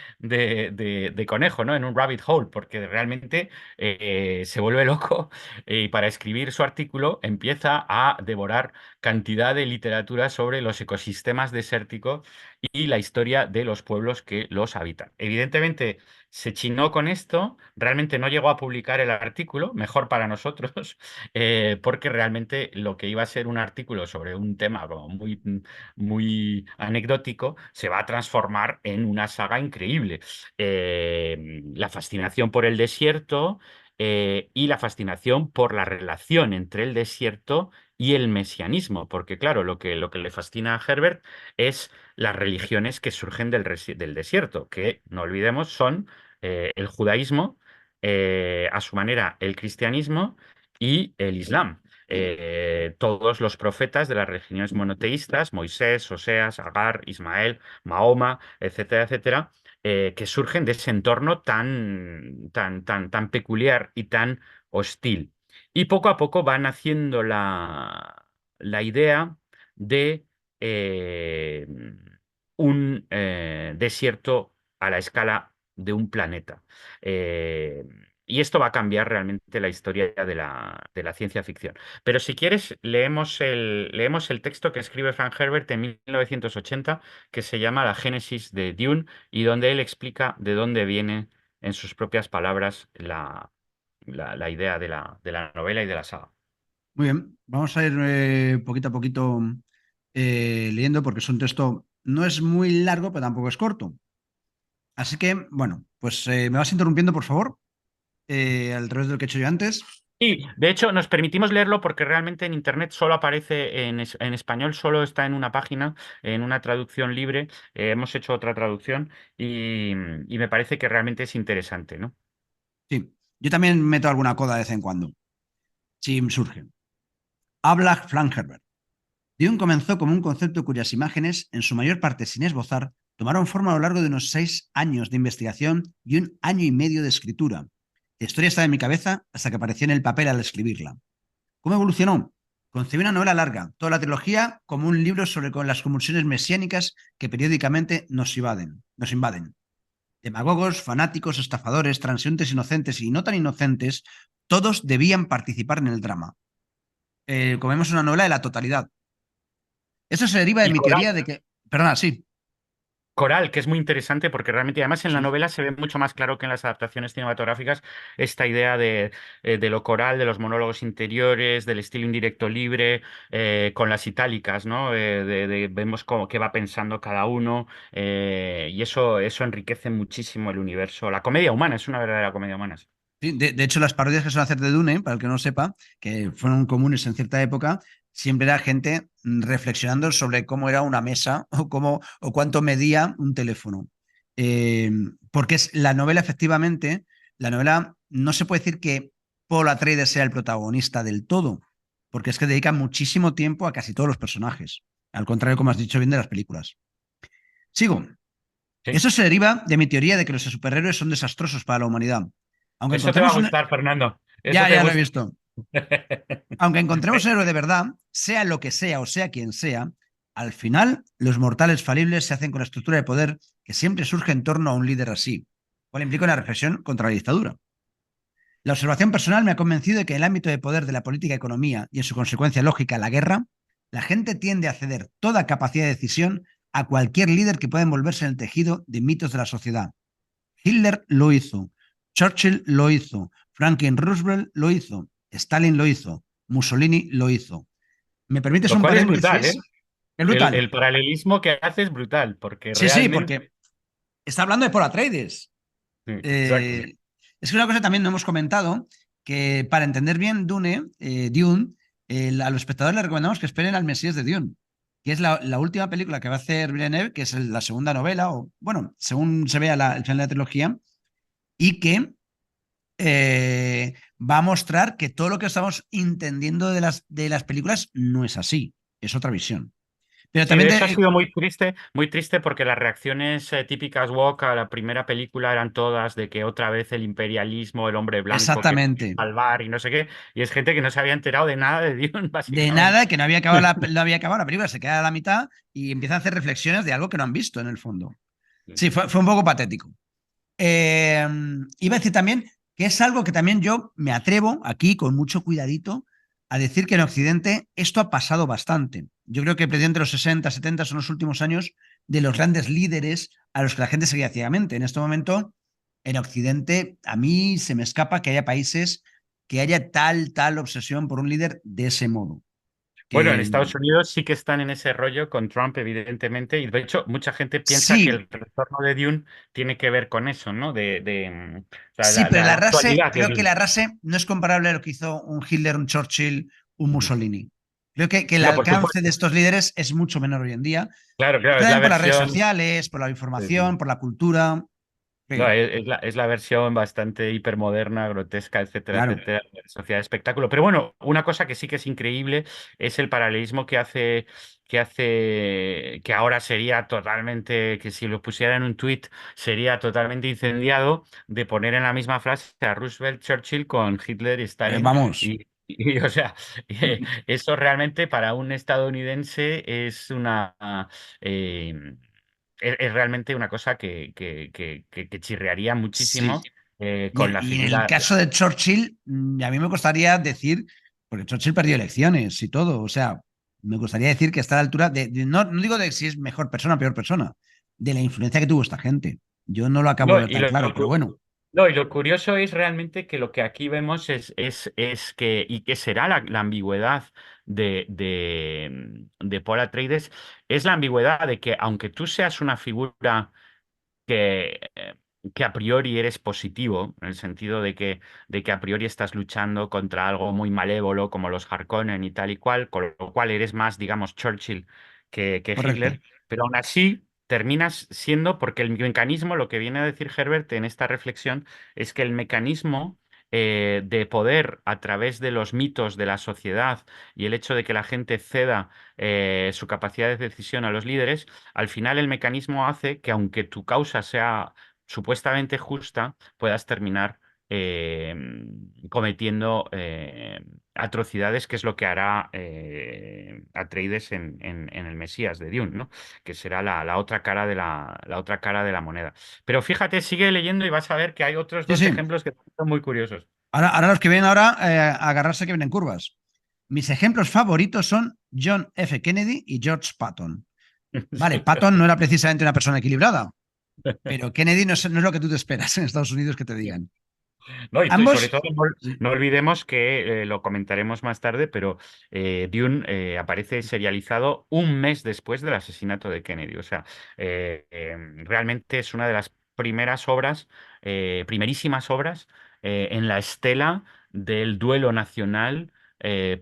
conejo, ¿no? En un rabbit hole, porque realmente se vuelve loco y para escribir su artículo empieza a devorar cantidad de literatura sobre los ecosistemas desérticos y la historia de los pueblos que los habitan. Evidentemente se chinó con esto, realmente no llegó a publicar el artículo, mejor para nosotros, porque realmente lo que iba a ser un artículo sobre un tema como muy, muy anecdótico se va a transformar en una saga increíble. La fascinación por el desierto y la fascinación por la relación entre el desierto y el mesianismo, porque claro, lo que le fascina a Herbert es las religiones que surgen del desierto, que no olvidemos son el judaísmo, a su manera el cristianismo y el islam. Todos los profetas de las religiones monoteístas, Moisés, Oseas, Agar, Ismael, Mahoma, etcétera, etcétera, que surgen de ese entorno tan peculiar y tan hostil. Y poco a poco van haciendo la idea de eh, un desierto a la escala de un planeta. Eh, y esto va a cambiar realmente la historia de la ciencia ficción. Pero si quieres, leemos el texto que escribe Frank Herbert en 1980, que se llama La Génesis de Dune, y donde él explica de dónde viene, en sus propias palabras, la idea de la novela y de la saga. Muy bien, vamos a ir poquito a poquito leyendo porque es un texto, no es muy largo, pero tampoco es corto. Así que, bueno, pues me vas interrumpiendo, por favor, al través de lo que he hecho yo antes. Y, de hecho, nos permitimos leerlo porque realmente en Internet solo aparece en español, solo está en una página, en una traducción libre. Hemos hecho otra traducción y me parece que realmente es interesante, ¿no? Sí, yo también meto alguna coda de vez en cuando, si surge. Habla Frank Herbert. Dune comenzó como un concepto cuyas imágenes, en su mayor parte sin esbozar, tomaron forma a lo largo de unos 6 años de investigación y un año y medio de escritura. La historia estaba en mi cabeza hasta que apareció en el papel al escribirla. ¿Cómo evolucionó? Concebí una novela larga, toda la trilogía como un libro sobre las convulsiones mesiánicas que periódicamente nos invaden. Demagogos, fanáticos, estafadores, transeúntes inocentes y no tan inocentes, todos debían participar en el drama. Como vemos, una novela de la totalidad. Eso se deriva de Y mi teoría de que... Perdona, sí. coral, que es muy interesante porque realmente además en la Sí. novela se ve mucho más claro que en las adaptaciones cinematográficas esta idea de lo coral, de los monólogos interiores, del estilo indirecto libre, con las itálicas, ¿no? Vemos cómo, qué va pensando cada uno y eso enriquece muchísimo el universo. La comedia humana es una verdadera comedia humana. Sí. Sí, de hecho, las parodias que suelen hacer de Dune, para el que no lo sepa, que fueron comunes en cierta época, siempre era gente reflexionando sobre cómo era una mesa o, cómo, o cuánto medía un teléfono. Porque es la novela, efectivamente, la novela no se puede decir que Paul Atreides sea el protagonista del todo, porque es que dedican muchísimo tiempo a casi todos los personajes, al contrario, como has dicho bien, de las películas. Sigo. Sí. Eso se deriva de mi teoría de que los superhéroes son desastrosos para la humanidad. Aunque Eso te va a encontremos un... gustar, Fernando. Eso Ya, te ya lo he gusta. visto. Aunque encontremos un héroe de verdad, sea lo que sea o sea quien sea, al final los mortales falibles se hacen con la estructura de poder que siempre surge en torno a un líder así, cual implica una reflexión contra la dictadura. La observación personal me ha convencido de que en el ámbito de poder de la política y economía y en su consecuencia lógica, la guerra, la gente tiende a ceder toda capacidad de decisión a cualquier líder que pueda envolverse en el tejido de mitos de la sociedad. Hitler lo hizo, Churchill lo hizo, Franklin Roosevelt lo hizo, Stalin lo hizo, Mussolini lo hizo. ¿Me permites Lo un cual es brutal, ¿eh? paréntesis? Es El brutal. paralelismo que hace es brutal, porque Sí, sí, realmente. porque está hablando de Paul Atreides. Sí, exacto. Eh, es que una cosa también no hemos comentado, que para entender bien Dune, a los espectadores les recomendamos que esperen al Mesías de Dune, que es la última película que va a hacer Villeneuve, que es la segunda novela, o bueno, según se vea el final de la trilogía, y que va a mostrar que todo lo que estamos entendiendo de las películas no es así, es otra visión. Pero Sí, también de hecho ha sido muy triste porque las reacciones típicas woke a la primera película eran todas de que otra vez el imperialismo, el hombre blanco que exactamente, salvar y no sé qué, y es gente que no se había enterado de nada de Dune, de básicamente. nada, que no había acabado la película, se queda a la mitad y empieza a hacer reflexiones de algo que no han visto en el fondo. Sí, fue un poco patético. Eh, Iba a decir también que es algo que también yo me atrevo aquí con mucho cuidadito a decir que en Occidente esto ha pasado bastante. Yo creo que precisamente los 60, 70 son los últimos años de los grandes líderes a los que la gente seguía ciegamente. En este momento, en Occidente, a mí se me escapa que haya países que haya tal obsesión por un líder de ese modo. Bueno, en Que Estados Unidos sí que están en ese rollo con Trump, evidentemente, y de hecho mucha gente piensa que sí, el retorno de Dune tiene que ver con eso, ¿no? O sea, sí, pero la actualidad de creo que Dune. la RASE no es comparable a lo que hizo un Hitler, un Churchill, un Ujú. Mussolini. Creo que el No, por alcance de supuesto. estos líderes es mucho menor hoy en día. Claro, claro, es la También por las redes versión. sociales, por la Sí, sí. información, por la cultura. No, Sí, es la versión bastante hipermoderna, grotesca, etcétera, claro. etcétera, de la sociedad de espectáculo. Pero bueno, una cosa que sí que es increíble es el paralelismo que ahora sería totalmente, que si lo pusiera en un tuit sería totalmente incendiado, de poner en la misma frase a Roosevelt, Churchill con Hitler y Stalin. Vamos. O sea, eso realmente para un estadounidense es una... eh, es realmente una cosa que chirriaría Sí. muchísimo Y con en, la y en el figura. caso de Churchill, a mí me costaría decir, porque Churchill perdió elecciones y todo, o sea, me gustaría decir que está a la altura no digo de si es mejor persona o peor persona, de la influencia que tuvo esta gente. Yo no lo acabo No, de ver tan claro, pero bueno, no, y lo curioso es realmente que lo que aquí vemos es que, y que será la ambigüedad de Paul Atreides, es la ambigüedad de que aunque tú seas una figura que a priori eres positivo, en el sentido de que a priori estás luchando contra algo muy malévolo como los Harkonnen y tal y cual, con lo cual eres más, digamos, Churchill que correcto. Hitler, pero aún así terminas siendo, porque el mecanismo, lo que viene a decir Herbert en esta reflexión, es que el mecanismo de poder a través de los mitos de la sociedad y el hecho de que la gente ceda su capacidad de decisión a los líderes, al final el mecanismo hace que aunque tu causa sea supuestamente justa, puedas terminar eh, cometiendo atrocidades, que es lo que hará Atreides en el Mesías de Dune, ¿no? Que será la otra cara de la otra cara de la moneda. Pero fíjate, sigue leyendo y vas a ver que hay otros Sí, dos sí. ejemplos que son muy curiosos. Ahora los que vienen ahora, a agarrarse que vienen curvas. Mis ejemplos favoritos son John F. Kennedy y George Patton. Vale, Patton no era precisamente una persona equilibrada, pero Kennedy no es lo que tú te esperas en Estados Unidos que te digan. No, y sobre Ambos, todo no, sí, no olvidemos que lo comentaremos más tarde, pero Dune aparece serializado un mes después del asesinato de Kennedy. O sea, realmente es una de las primeras obras, primerísimas obras en la estela del duelo nacional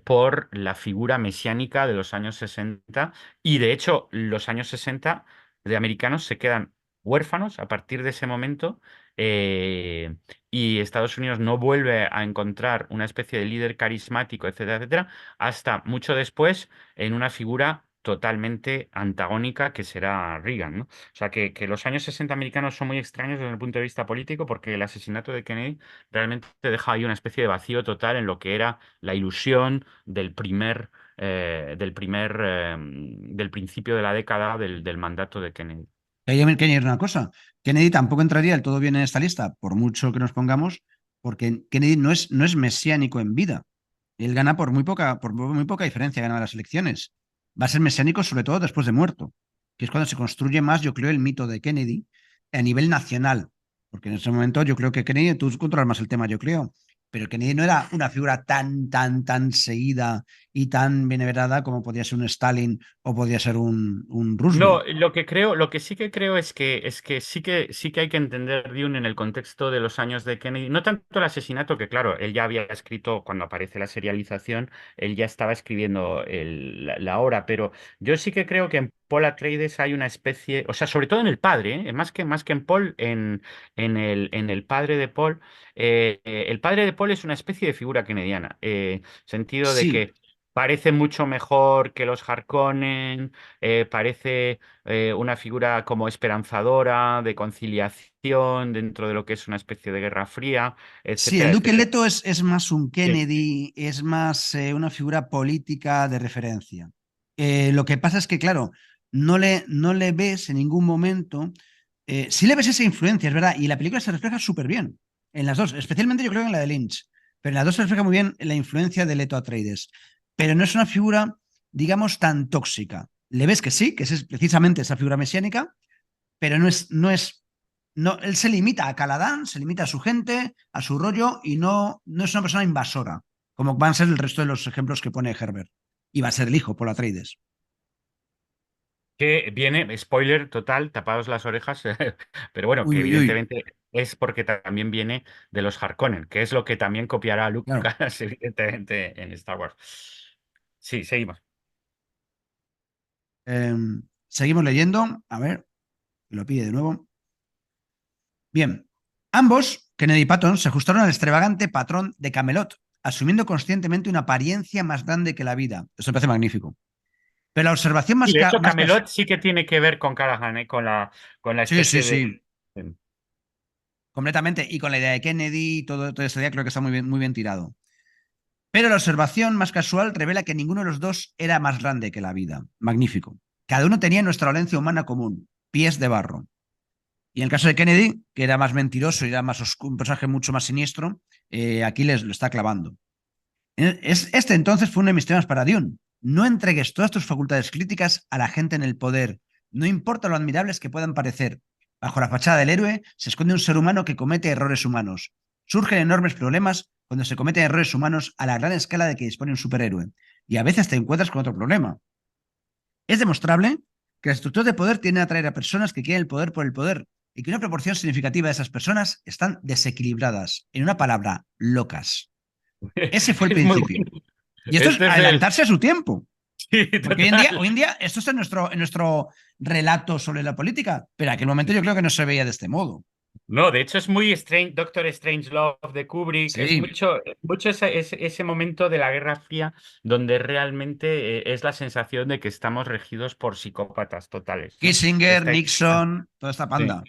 por la figura mesiánica de los años 60. Y de hecho, los años 60 de americanos se quedan huérfanos a partir de ese momento eh, y Estados Unidos no vuelve a encontrar una especie de líder carismático, etcétera, etcétera, hasta mucho después en una figura totalmente antagónica que será Reagan, ¿no? O sea, que los años 60 americanos son muy extraños desde el punto de vista político porque el asesinato de Kennedy realmente deja ahí una especie de vacío total en lo que era la ilusión del principio de la década del mandato de Kennedy. Hay que añadir una cosa. Kennedy tampoco entraría del todo bien en esta lista, por mucho que nos pongamos, porque Kennedy no es mesiánico en vida. Él gana por muy poca diferencia, gana las elecciones. Va a ser mesiánico sobre todo después de muerto, que es cuando se construye más, yo creo, el mito de Kennedy a nivel nacional. Porque en ese momento yo creo que Kennedy, tú controlas más el tema, yo creo, pero Kennedy no era una figura tan, tan, tan seguida y tan beneverada como podía ser un Stalin o podía ser un No, Roosevelt. lo que sí que creo es que sí que hay que entender Dune en el contexto de los años de Kennedy. No tanto el asesinato, que claro, él ya había escrito, cuando aparece la serialización, él ya estaba escribiendo la obra, pero yo sí que creo que en Paul Atreides hay una especie, o sea, sobre todo en el padre, más que en Paul, en el padre de Paul, el padre de Paul es una especie de figura kennediana, sentido de Sí, que parece mucho mejor que los Harkonnen, parece una figura como esperanzadora, de conciliación dentro de lo que es una especie de guerra fría, sí, el etcétera, Duque etcétera. Leto es más un Sí. Kennedy, es más una figura política de referencia. Lo que pasa es que, claro, no le ves en ningún momento, sí le ves esa influencia, es verdad, y la película se refleja súper bien en las dos, especialmente yo creo en la de Lynch, pero en las dos se refleja muy bien la influencia de Leto Atreides, pero no es una figura, digamos, tan tóxica. Le ves que sí, que es precisamente esa figura mesiánica, pero no, él se limita a Caladán, se limita a su gente, a su rollo, y no es una persona invasora, como van a ser el resto de los ejemplos que pone Herbert. Y va a ser el hijo, Paul Atreides. Que viene, spoiler total, tapados las orejas, pero bueno, Uy, que uy, uy. evidentemente es porque también viene de los Harkonnen, que es lo que también copiará Claro. Lucas, evidentemente, en Star Wars. Sí, seguimos. Eh, seguimos leyendo. A ver, lo pide de nuevo. Bien. Ambos, Kennedy y Patton, se ajustaron al extravagante patrón de Camelot, asumiendo conscientemente una apariencia más grande que la vida. Eso me parece magnífico. Pero la observación Y más, de hecho, más Camelot sí que tiene que ver con Callahan, con la sí, sí, especie de. sí. Completamente. Y con la idea de Kennedy y toda esta idea creo que está muy bien tirado. Pero la observación más casual revela que ninguno de los dos era más grande que la vida. Magnífico. Cada uno tenía nuestra dolencia humana común, pies de barro. Y en el caso de Kennedy, que era más mentiroso y era más un personaje mucho más siniestro, aquí les lo está clavando. Este entonces fue uno de mis temas para Dune. No entregues todas tus facultades críticas a la gente en el poder, no importa lo admirables que puedan parecer. Bajo la fachada del héroe se esconde un ser humano que comete errores humanos. Surgen enormes problemas cuando se cometen errores humanos a la gran escala de que dispone un superhéroe. Y a veces te encuentras con otro problema. Es demostrable que las estructuras de poder tienden a atraer a personas que quieren el poder por el poder y que una proporción significativa de esas personas están desequilibradas. En una palabra, locas. Ese fue el Es muy principio. bueno. Y esto es Este es el. adelantarse a su tiempo. Sí, Porque hoy en total. día esto está en nuestro relato sobre la política, pero en aquel momento yo creo que no se veía de este modo. No, de hecho es muy Strange, Doctor Strangelove de Kubrick, es Sí, mucho ese momento de la Guerra Fría donde realmente es la sensación de que estamos regidos por psicópatas totales, ¿no? Kissinger, Esta idea. Nixon, toda esta Sí. panda.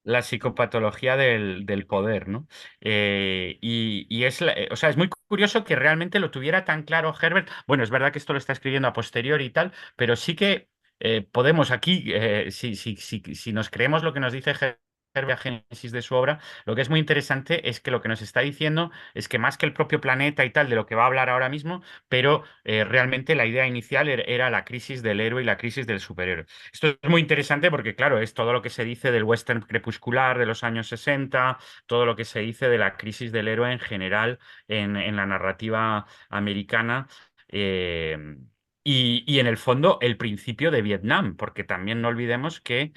La psicopatología del poder, ¿no? Y o sea, es muy curioso que realmente lo tuviera tan claro Herbert. Bueno, es verdad que esto lo está escribiendo a posteriori y tal, pero sí que podemos aquí, si nos creemos lo que nos dice Herbert, la génesis de su obra, lo que es muy interesante es que lo que nos está diciendo es que más que el propio planeta y tal, de lo que va a hablar ahora mismo, pero realmente la idea inicial era la crisis del héroe y la crisis del superhéroe. Esto es muy interesante porque, claro, es todo lo que se dice del western crepuscular de los años 60, todo lo que se dice de la crisis del héroe en general en la narrativa americana. Y en el fondo el principio de Vietnam, porque también no olvidemos que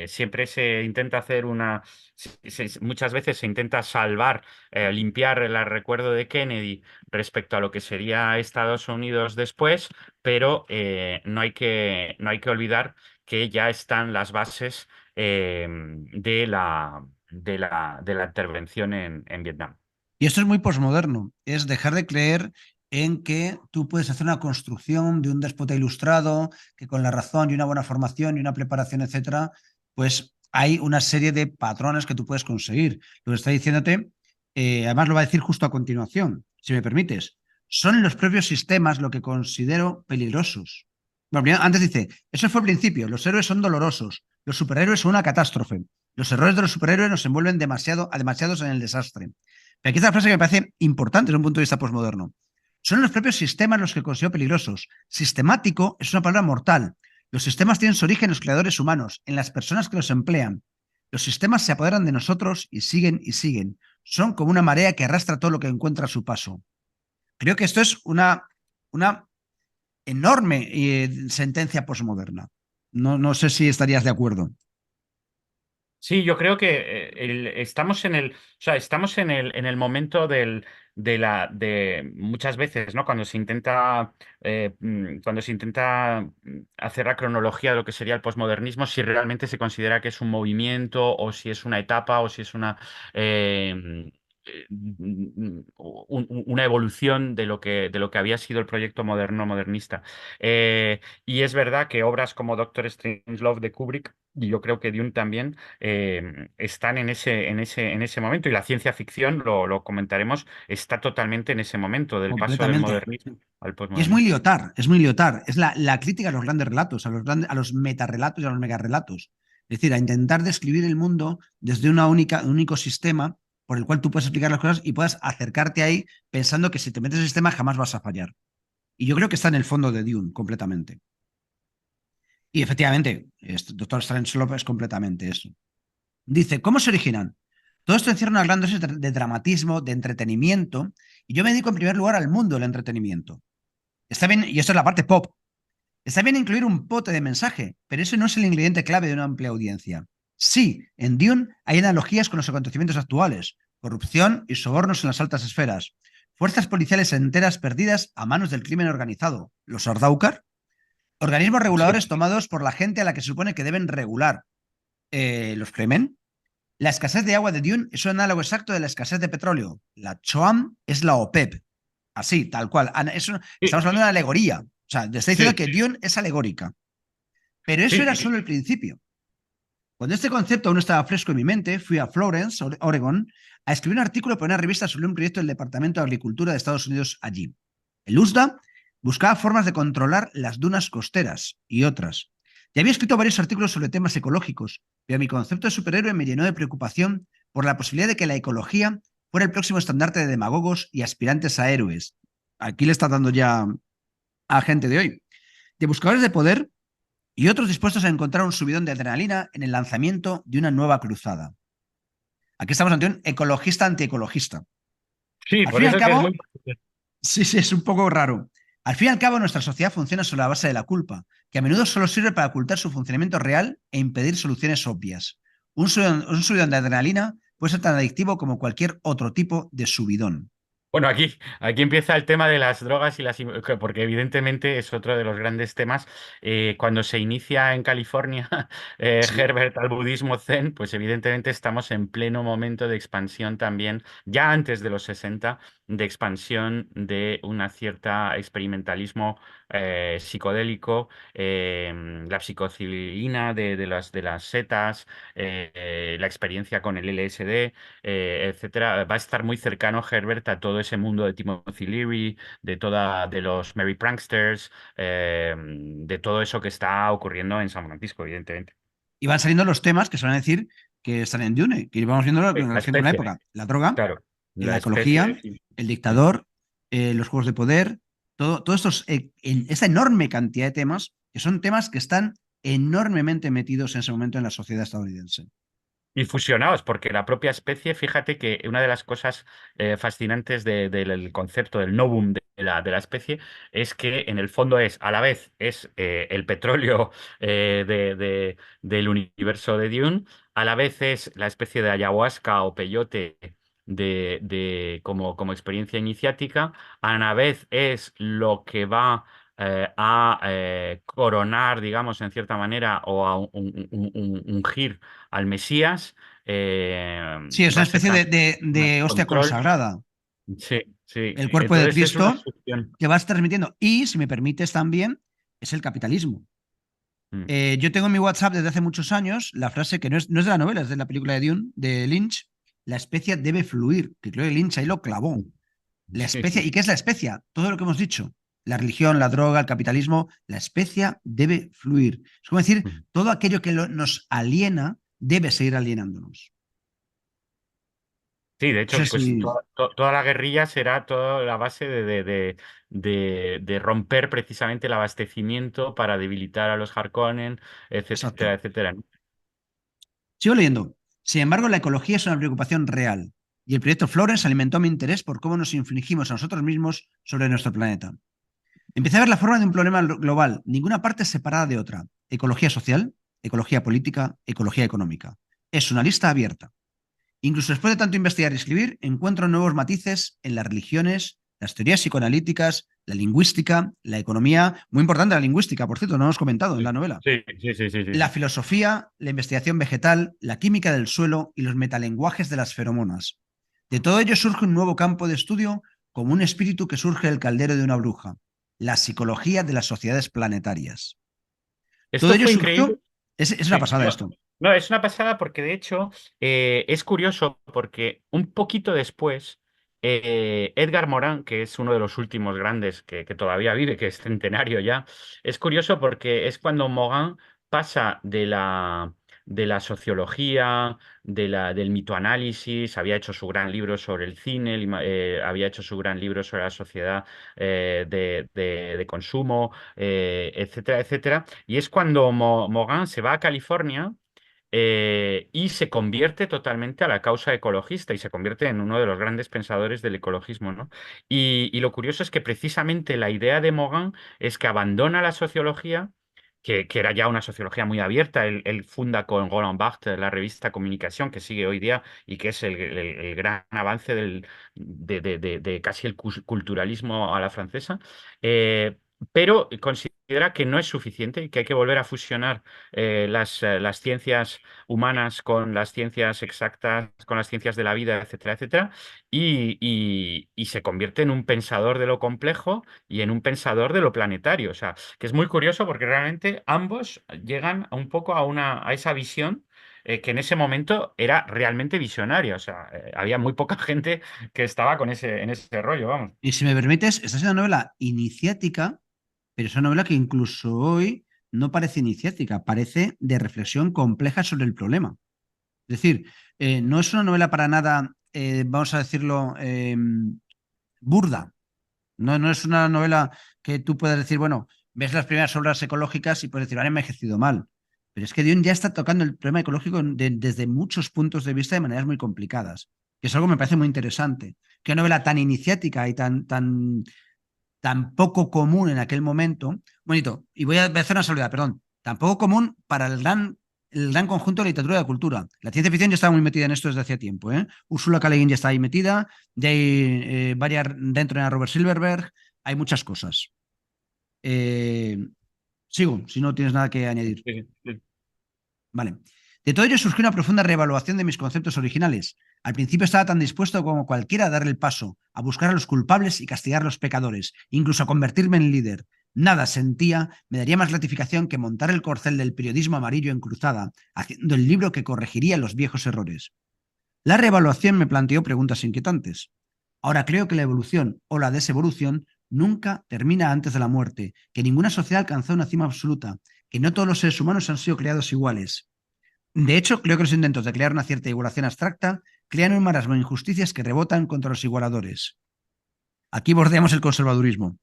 siempre se intenta hacer muchas veces se intenta salvar, limpiar el recuerdo de Kennedy respecto a lo que sería Estados Unidos después, pero no hay que olvidar que ya están las bases de de la intervención en Vietnam. Y esto es muy posmoderno, es dejar de creer en que tú puedes hacer una construcción de un déspota ilustrado, que con la razón y una buena formación y una preparación, etcétera, pues hay una serie de patrones que tú puedes conseguir. Lo que está diciéndote, además lo va a decir justo a continuación, si me permites, son los propios sistemas lo que considero peligrosos. Bueno, antes dice, eso fue el principio, los héroes son dolorosos, los superhéroes son una catástrofe, los errores de los superhéroes nos envuelven a demasiados en el desastre. Pero aquí está la frase que me parece importante desde un punto de vista posmoderno. Son los propios sistemas los que considero peligrosos. Sistemático es una palabra mortal. Los sistemas tienen su origen en los creadores humanos, en las personas que los emplean. Los sistemas se apoderan de nosotros y siguen y siguen. Son como una marea que arrastra todo lo que encuentra a su paso. Creo que esto es una enorme sentencia posmoderna. No sé si estarías de acuerdo. Sí, yo creo que estamos o sea, estamos en el momento de muchas veces, ¿no? Cuando se intenta hacer la cronología de lo que sería el posmodernismo, si realmente se considera que es un movimiento o si es una etapa o si es una evolución de lo que había sido el proyecto moderno modernista. Y es verdad que obras como Doctor Strangelove de Kubrick, y yo creo que Dune también, están en ese momento. Y la ciencia ficción, lo comentaremos, está totalmente en ese momento, del paso del Completamente. modernismo al Y es muy posmodernismo. Lyotard, es muy Lyotard. Es la crítica a los grandes relatos, a los metarrelatos y a los megarrelatos. Es decir, a intentar describir el mundo desde un único sistema por el cual tú puedes explicar las cosas y puedas acercarte ahí pensando que si te metes en el sistema jamás vas a fallar. Y yo creo que está en el fondo de Dune, completamente. Y efectivamente, Doctor Strangelove es completamente eso. Dice, ¿cómo se originan? Todo esto encierra una gran dosis de dramatismo, de entretenimiento, y yo me dedico en primer lugar al mundo del entretenimiento. Está bien, y esto es la parte pop. Está bien incluir un pote de mensaje, pero ese no es el ingrediente clave de una amplia audiencia. Sí, en Dune hay analogías con los acontecimientos actuales, corrupción y sobornos en las altas esferas, fuerzas policiales enteras perdidas a manos del crimen organizado, los Ardaukar, organismos Sí, reguladores tomados por la gente a la que se supone que deben regular, los Fremen. La escasez de agua de Dune es un análogo exacto de la escasez de petróleo. La CHOAM es la OPEP. Así, tal cual. Estamos sí, hablando de una alegoría. O sea, te está diciendo sí, que Dune es alegórica. Pero eso era sí. solo el principio. Cuando este concepto aún estaba fresco en mi mente, fui a Florence, Oregon, a escribir un artículo para una revista sobre un proyecto del Departamento de Agricultura de Estados Unidos allí. El USDA buscaba formas de controlar las dunas costeras y otras. Ya había escrito varios artículos sobre temas ecológicos, pero mi concepto de superhéroe me llenó de preocupación por la posibilidad de que la ecología fuera el próximo estandarte de demagogos y aspirantes a héroes. Aquí le está dando ya a gente de hoy. De buscadores de poder y otros dispuestos a encontrar un subidón de adrenalina en el lanzamiento de una nueva cruzada. Aquí estamos ante un ecologista antiecologista. Sí, Al por fin y al eso que es cabo, muy... sí, es un poco raro. Al fin y al cabo, nuestra sociedad funciona sobre la base de la culpa, que a menudo solo sirve para ocultar su funcionamiento real e impedir soluciones obvias. Un subidón de adrenalina puede ser tan adictivo como cualquier otro tipo de subidón. Bueno, aquí empieza el tema de las drogas y porque evidentemente es otro de los grandes temas. Cuando se inicia en California Sí. Herbert al budismo zen, pues evidentemente estamos en pleno momento de expansión también, ya antes de los 60, de expansión de una cierta experimentalismo psicodélico, la psilocibina de las setas, la experiencia con el LSD, etcétera. Va a estar muy cercano Herbert a todo ese mundo de Timothy Leary, de los Merry Pranksters, de todo eso que está ocurriendo en San Francisco, evidentemente. Y van saliendo los temas que se van a decir que están en Dune, que vamos viendo La haciendo una especie, época. La droga, claro, la la especie, ecología, sí. el Mm. dictador, los juegos de poder, todo estos, esta enorme cantidad de temas, que son temas que están enormemente metidos en ese momento en la sociedad estadounidense. Y fusionados, porque la propia especie, fíjate que una de las cosas fascinantes del concepto del novum de la especie es que en el fondo es, a la vez, es el petróleo del universo de Dune, a la vez es la especie de ayahuasca o peyote como experiencia iniciática, a la vez es lo que va coronar, digamos, en cierta manera, o a ungir al Mesías, Sí, es va una a ser especie de hostia control. consagrada, Sí, sí. el cuerpo de Entonces es una Cristo sucesión. que vas transmitiendo. Y, si me permites también, es el capitalismo. Mm. Yo tengo en mi WhatsApp desde hace muchos años la frase que no es de la novela, es de la película de Dune, de Lynch: la especia debe fluir, que creo que Lynch ahí lo clavó. La Sí, especia, sí. ¿y qué es la especia? Todo lo que hemos dicho. La religión, la droga, el capitalismo, la especia debe fluir. Es como decir, todo aquello que nos aliena debe seguir alienándonos. Sí, de No sé hecho, si pues toda la guerrilla será toda la base de romper precisamente el abastecimiento para debilitar a los Harkonnen, etcétera, exacto. etcétera, ¿no? Sigo leyendo. Sin embargo, la ecología es una preocupación real, y el proyecto Florence alimentó mi interés por cómo nos infligimos a nosotros mismos sobre nuestro planeta. Empecé a ver la forma de un problema global, ninguna parte separada de otra. Ecología social, ecología política, ecología económica. Es una lista abierta. Incluso después de tanto investigar y escribir, encuentro nuevos matices en las religiones, las teorías psicoanalíticas, la lingüística, la economía, muy importante la lingüística, por cierto, no hemos comentado en Sí, la novela, sí, sí, sí, sí, sí, la sí. filosofía, la investigación vegetal, la química del suelo y los metalenguajes de las feromonas. De todo ello surge un nuevo campo de estudio, como un espíritu que surge del caldero de una bruja: la psicología de las sociedades planetarias. Todo Esto ello fue increíble. surgió, es una Sí, pasada no, esto. no, es una pasada porque de hecho es curioso porque un poquito después Edgar Morin, que es uno de los últimos grandes que todavía vive, que es centenario ya, es curioso porque es cuando Morin pasa de la sociología, del mitoanálisis, había hecho su gran libro sobre el cine, había hecho su gran libro sobre la sociedad de consumo, etcétera, etcétera. Y es cuando Morin se va a California y se convierte totalmente a la causa ecologista y se convierte en uno de los grandes pensadores del ecologismo, ¿no? Y lo curioso es que precisamente la idea de Morin es que abandona la sociología. Que era ya una sociología muy abierta. Él funda con Roland Barthes la revista Comunicación, que sigue hoy día y que es el gran avance de casi el culturalismo a la francesa. Eh, pero considera que no es suficiente y que hay que volver a fusionar las ciencias humanas con las ciencias exactas, con las ciencias de la vida, etcétera, etcétera, y se convierte en un pensador de lo complejo y en un pensador de lo planetario. O sea, que es muy curioso porque realmente ambos llegan un poco a esa visión. Que en ese momento era realmente visionaria. O sea, había muy poca gente que estaba en ese rollo, vamos. Y si me permites, esta es una novela iniciática, pero es una novela que incluso hoy no parece iniciática, parece de reflexión compleja sobre el problema. Es decir, no es una novela para nada, vamos a decirlo, burda. No es una novela que tú puedas decir, bueno, ves las primeras obras ecológicas y puedes decir, han envejecido mal. Pero es que Dune ya está tocando el problema ecológico desde muchos puntos de vista de maneras muy complicadas, que es algo que me parece muy interesante. Qué novela tan iniciática y tan poco común en aquel momento. Bonito, y voy a hacer una salvedad, perdón. Tan poco común para el gran conjunto de literatura y de cultura. La ciencia ficción ya estaba muy metida en esto desde hacía tiempo. Ursula K. Le Guin ya está ahí metida, de ahí varias dentro de Robert Silverberg, hay muchas cosas. Eh, Sigo, si no tienes nada que añadir. Sí, sí. Vale. De todo ello surgió una profunda reevaluación de mis conceptos originales. Al principio estaba tan dispuesto como cualquiera a dar el paso, a buscar a los culpables y castigar a los pecadores, incluso a convertirme en líder. Nada sentía me daría más gratificación que montar el corcel del periodismo amarillo en cruzada, haciendo el libro que corregiría los viejos errores. La reevaluación me planteó preguntas inquietantes. Ahora creo que la evolución o la desevolución nunca termina antes de la muerte, que ninguna sociedad alcanzó una cima absoluta, que no todos los seres humanos han sido creados iguales. De hecho, creo que los intentos de crear una cierta igualación abstracta crean un marasmo de injusticias que rebotan contra los igualadores. Aquí bordeamos el conservadurismo.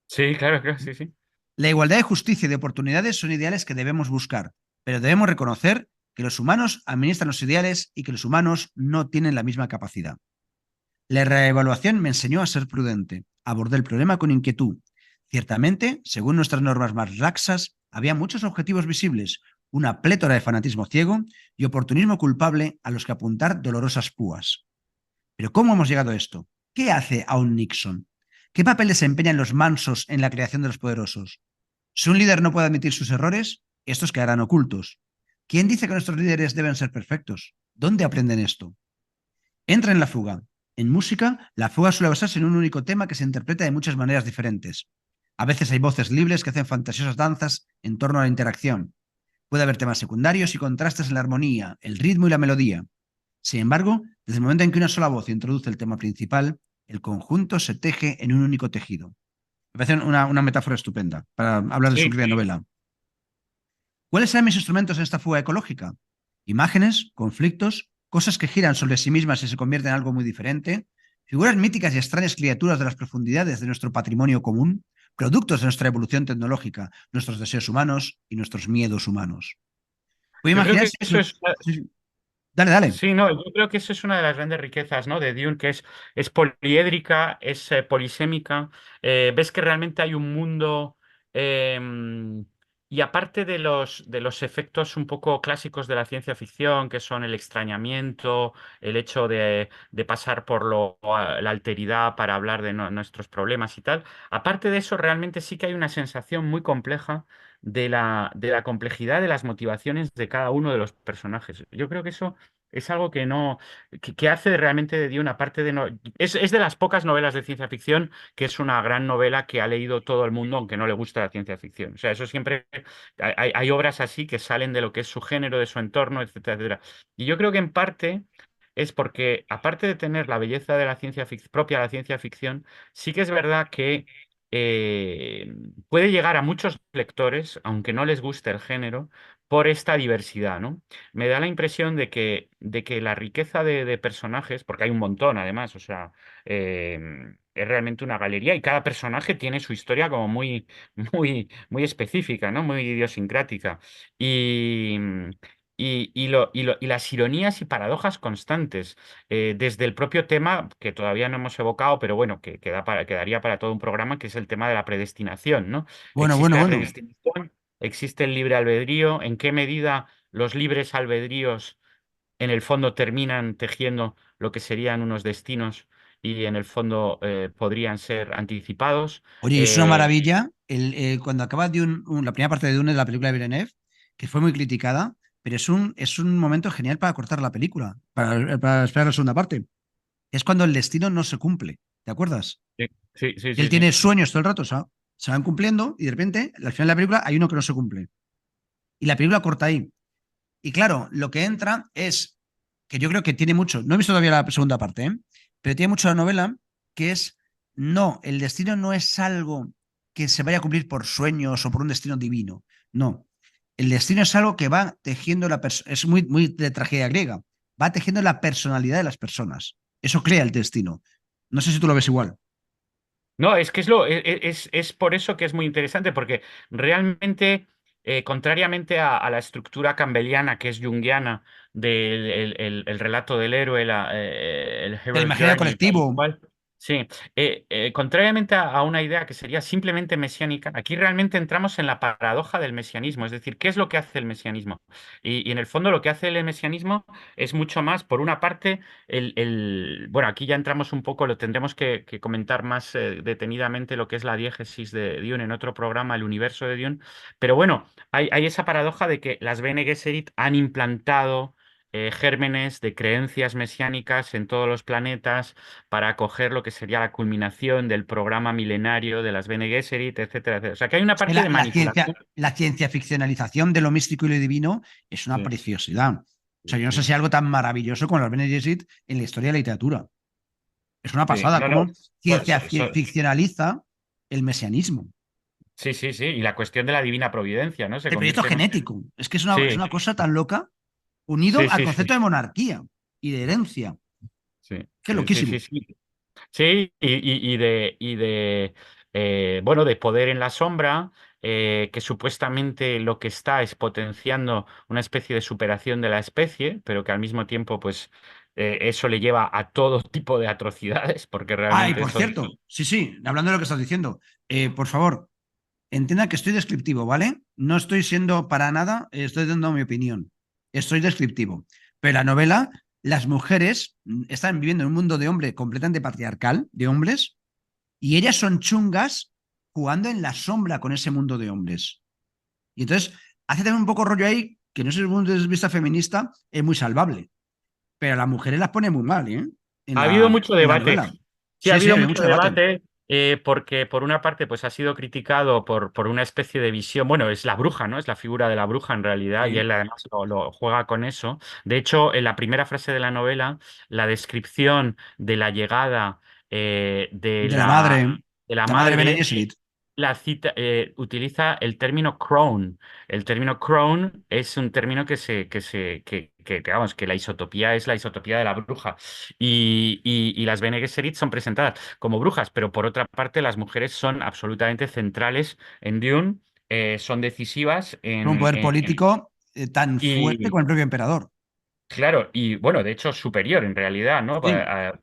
Sí, claro, claro, sí, sí. La igualdad de justicia y de oportunidades son ideales que debemos buscar, pero debemos reconocer que los humanos administran los ideales y que los humanos no tienen la misma capacidad. La reevaluación me enseñó a ser prudente. Abordé el problema con inquietud. Ciertamente, según nuestras normas más laxas, había muchos objetivos visibles, una plétora de fanatismo ciego y oportunismo culpable a los que apuntar dolorosas púas. Pero ¿cómo hemos llegado a esto? ¿Qué hace a un Nixon? ¿Qué papel desempeñan los mansos en la creación de los poderosos? Si un líder no puede admitir sus errores, estos quedarán ocultos. ¿Quién dice que nuestros líderes deben ser perfectos? ¿Dónde aprenden esto? Entra en la fuga. En música, la fuga suele basarse en un único tema que se interpreta de muchas maneras diferentes. A veces hay voces libres que hacen fantasiosas danzas en torno a la interacción. Puede haber temas secundarios y contrastes en la armonía, el ritmo y la melodía. Sin embargo, desde el momento en que una sola voz introduce el tema principal, el conjunto se teje en un único tejido. Me parece una metáfora estupenda para hablar de su Sí, propia novela. ¿Cuáles serán mis instrumentos en esta fuga ecológica? Imágenes, conflictos, cosas que giran sobre sí mismas y se convierten en algo muy diferente, figuras míticas y extrañas criaturas de las profundidades de nuestro patrimonio común, productos de nuestra evolución tecnológica, nuestros deseos humanos y nuestros miedos humanos. Voy a yo creo imaginar que si eso es. sí. Dale, dale. Sí, no, yo creo que eso es una de las grandes riquezas, ¿no? De Dune, que es poliédrica, es polisémica. Ves que realmente hay un mundo. Y aparte de los efectos un poco clásicos de la ciencia ficción, que son el extrañamiento, el hecho de pasar por la alteridad para hablar de nuestros problemas y tal, aparte de eso, realmente sí que hay una sensación muy compleja de la complejidad de las motivaciones de cada uno de los personajes. Yo creo que eso es algo que no, que hace realmente de Dune, aparte de no, es de las pocas novelas de ciencia ficción que es una gran novela que ha leído todo el mundo, aunque no le gusta la ciencia ficción. O sea, eso siempre, hay obras así que salen de lo que es su género, de su entorno, etcétera, etcétera. Y yo creo que en parte es porque, aparte de tener la belleza de la ciencia propia de la ciencia ficción, sí que es verdad que eh, puede llegar a muchos lectores, aunque no les guste el género, por esta diversidad, ¿no? Me da la impresión de que la riqueza de personajes, porque hay un montón además, o sea, es realmente una galería y cada personaje tiene su historia como muy, muy, muy específica, ¿no? Muy idiosincrática. Y, y las ironías y paradojas constantes, desde el propio tema, que todavía no hemos evocado, pero bueno, que quedaría para todo un programa, que es el tema de la predestinación, ¿no? Bueno, ¿Existe bueno, la bueno. predestinación? ¿Existe el libre albedrío? ¿En qué medida los libres albedríos en el fondo terminan tejiendo lo que serían unos destinos y en el fondo podrían ser anticipados? Oye, es una Eh, maravilla cuando acaba la primera parte de Dune de la película de Villeneuve, que fue muy criticada, pero es un momento genial para cortar la película, para esperar la segunda parte. Es cuando el destino no se cumple, ¿te acuerdas? sí, sí, sí, Y él sí, sí. tiene sueños todo el rato, o sea, se van cumpliendo y de repente, al final de la película, hay uno que no se cumple. Y la película corta ahí. Y claro, lo que entra es que yo creo que tiene mucho, no he visto todavía la segunda parte, ¿eh? Pero tiene mucho la novela, que es, no, el destino no es algo que se vaya a cumplir por sueños o por un destino divino, no. El destino es algo que va tejiendo la persona, es muy, muy de tragedia griega, va tejiendo la personalidad de las personas. Eso crea el destino. No sé si tú lo ves igual. No, es que es por eso que es muy interesante, porque realmente, contrariamente a la estructura campbelliana, que es junguiana, del el relato del héroe, el Del hero's imaginario journey, tal y colectivo. cual, sí, contrariamente a una idea que sería simplemente mesiánica, aquí realmente entramos en la paradoja del mesianismo, es decir, ¿qué es lo que hace el mesianismo? Y en el fondo lo que hace el mesianismo es mucho más, por una parte, bueno, aquí ya entramos un poco, lo tendremos que comentar más detenidamente lo que es la diégesis de Dune en otro programa, el universo de Dune. Pero bueno, hay esa paradoja de que las Bene Gesserit han implantado gérmenes de creencias mesiánicas en todos los planetas para acoger lo que sería la culminación del programa milenario de las Bene Gesserit, etcétera, etcétera. O sea que hay una Es que parte de manipulación. la ciencia ficcionalización de lo místico y lo divino es una Sí, preciosidad. O sea, sí, yo no sé sí, si hay algo tan maravilloso como los Bene Gesserit en la historia de la literatura. Es una sí. pasada, No, no. cómo ficcionaliza el mesianismo. Sí, sí, sí. Y la cuestión de la divina providencia, ¿no? Se El proyecto convierte en un. genético. Es que es Sí, una cosa tan loca, unido sí, al sí, sí. concepto de monarquía y de herencia. Sí, Qué sí, sí, sí, loquísimo. sí. Sí, y de bueno, de poder en la sombra, que supuestamente lo que está es potenciando una especie de superación de la especie, pero que al mismo tiempo, pues, eso le lleva a todo tipo de atrocidades, porque Ah, y realmente por eso. cierto, sí, sí, hablando de lo que estás diciendo, por favor, entienda que estoy descriptivo, ¿vale? No estoy siendo para nada, estoy dando mi opinión. Estoy descriptivo. Pero la novela, las mujeres están viviendo en un mundo de hombre completamente patriarcal, de hombres, Y ellas son chungas jugando en la sombra con ese mundo de hombres. Y entonces hace también un poco rollo ahí que no sé desde un punto de vista feminista es muy salvable, pero a las mujeres las pone muy mal, ¿eh? Ha habido mucho En la debate. novela. Sí, ha Sí, sí, habido había mucho mucho debate. debate porque por una parte pues ha sido criticado por una especie de visión, bueno, es la bruja, ¿no? Es la figura de la bruja en realidad y Sí. él además lo juega con eso. De hecho, en la primera frase de la novela, la descripción de la llegada eh, de De la, de la la madre Bene madre Gesserit. la cita, utiliza el término crone. El término crone es un término vamos, que la isotopía es la isotopía de la bruja. Y las Bene Gesserit son presentadas como brujas, pero por otra parte las mujeres son absolutamente centrales en Dune, son decisivas Con un poder político tan fuerte y como el propio emperador. claro, y bueno, de hecho superior en realidad, ¿no? Sí.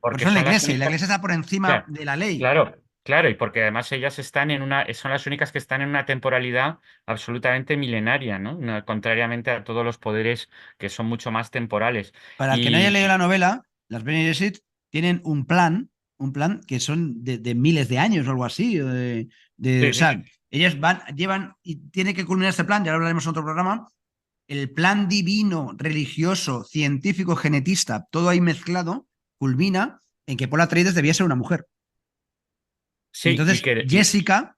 Por Porque eso en la son las iglesia, y la únicas. iglesia está por encima Claro, de la ley. claro, claro, y porque además ellas están son las únicas que están en una temporalidad absolutamente milenaria, ¿no? Contrariamente a todos los poderes que son mucho más temporales. Para el que no haya leído Y la novela, las Bene Gesserit tienen un plan que son de miles de años o algo así. O sí, sí, sea, ellas llevan, y tiene que culminar este plan, ya lo hablaremos en otro programa, el plan divino, religioso, científico, genetista, todo ahí mezclado, culmina en que Paul Atreides debía ser una mujer. Y sí, entonces Jessica,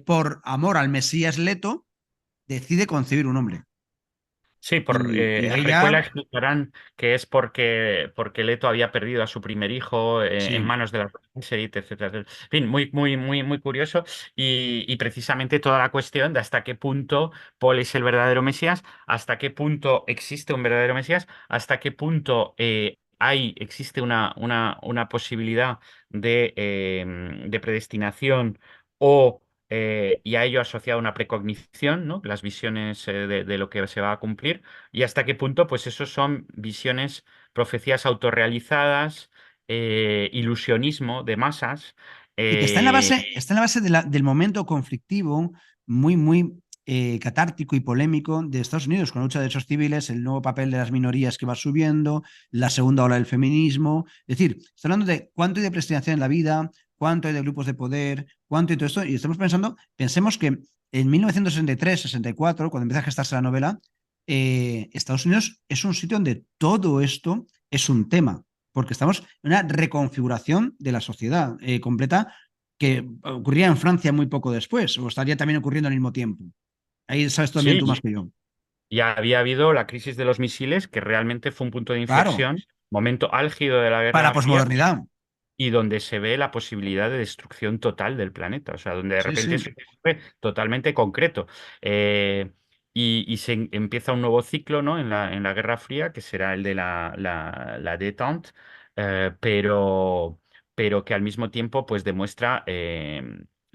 por amor al Mesías Leto, decide concebir un hombre. sí, Y en la ahí precuela ya, explicarán que es porque Leto había perdido a su primer hijo en sí. manos de la Gesserit, etcétera, etcétera. En fin, muy, muy, muy, muy curioso. Y precisamente toda la cuestión de hasta qué punto Paul es el verdadero Mesías, hasta qué punto existe un verdadero Mesías, hasta qué punto existe una posibilidad de predestinación o y a ello asociado una precognición, ¿no? Las visiones de lo que se va a cumplir, y hasta qué punto, pues eso son visiones, profecías autorrealizadas, ilusionismo de masas. Y que eh, está en la base del momento conflictivo, muy, muy catártico y polémico de Estados Unidos, con la lucha de derechos civiles, el nuevo papel de las minorías que va subiendo, la segunda ola del feminismo. Es decir, está hablando de cuánto hay de predestinación en la vida, cuánto hay de grupos de poder, cuánto hay de todo esto. Y estamos pensemos que en 1963-64, cuando empieza a gestarse la novela, Estados Unidos es un sitio donde todo esto es un tema porque estamos en una reconfiguración de la sociedad completa que ocurría en Francia muy poco después, o estaría también ocurriendo al mismo tiempo. Ahí sabes también tú más sí, que yo. ya había habido la crisis de los misiles, que realmente fue un punto de Claro, inflexión, momento álgido de la para la Guerra Fría, posmodernidad. y donde se ve la posibilidad de destrucción total del planeta, o sea, donde de Sí, repente sí. eso fue totalmente concreto. Eh, y empieza un nuevo ciclo, ¿no? En la Guerra Fría, que será el de la détente, pero, que al mismo tiempo pues demuestra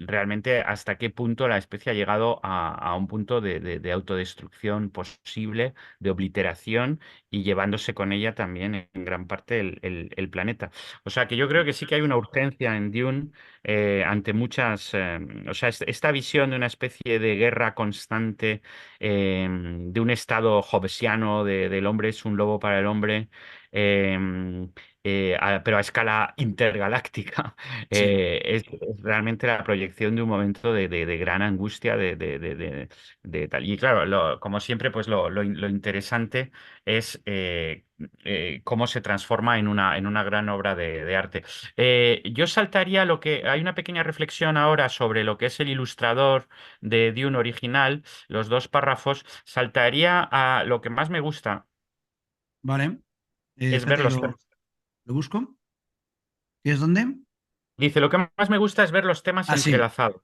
realmente hasta qué punto la especie ha llegado a un punto de autodestrucción posible, de obliteración, y llevándose con ella también en gran parte el planeta. O sea que yo creo que sí que hay una urgencia en Dune ante muchas, o sea, esta visión de una especie de guerra constante, de un estado hobbesiano, del hombre es un lobo para el hombre, eh, pero a escala intergaláctica, Sí. es realmente la proyección de un momento de gran angustia, de tal. Y claro, como siempre, pues lo interesante es cómo se transforma en una gran obra de arte. Yo saltaría lo que. Hay una pequeña reflexión ahora sobre lo que es el ilustrador de Dune original, los dos párrafos. Saltaría a lo que más me gusta, Vale. es ver Espérate, lo busco. ¿Y es dónde? Dice, lo que más me gusta es ver los temas Ah, sí. entrelazados.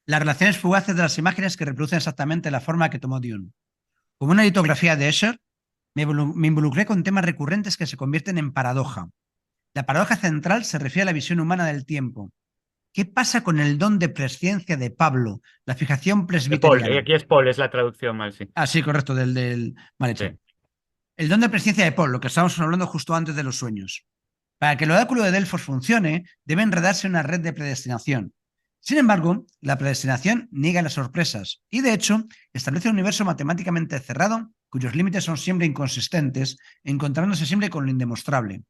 Las relaciones fugaces de las imágenes que reproducen exactamente la forma que tomó Dune. Como una litografía de Escher, me involucré con temas recurrentes que se convierten en paradoja. La paradoja central se refiere a la visión humana del tiempo. ¿Qué pasa con el don de presciencia de Pablo, la fijación De Paul, presbiteriana? aquí es Paul, es la traducción mal, sí. Ah, sí, correcto, del mal hecho. Sí, El don de presciencia de Paul, lo que estábamos hablando justo antes de los sueños. Para que el oráculo de Delfos funcione, debe enredarse en una red de predestinación. Sin embargo, la predestinación niega las sorpresas y, de hecho, establece un universo matemáticamente cerrado cuyos límites son siempre inconsistentes, encontrándose siempre con lo indemostrable.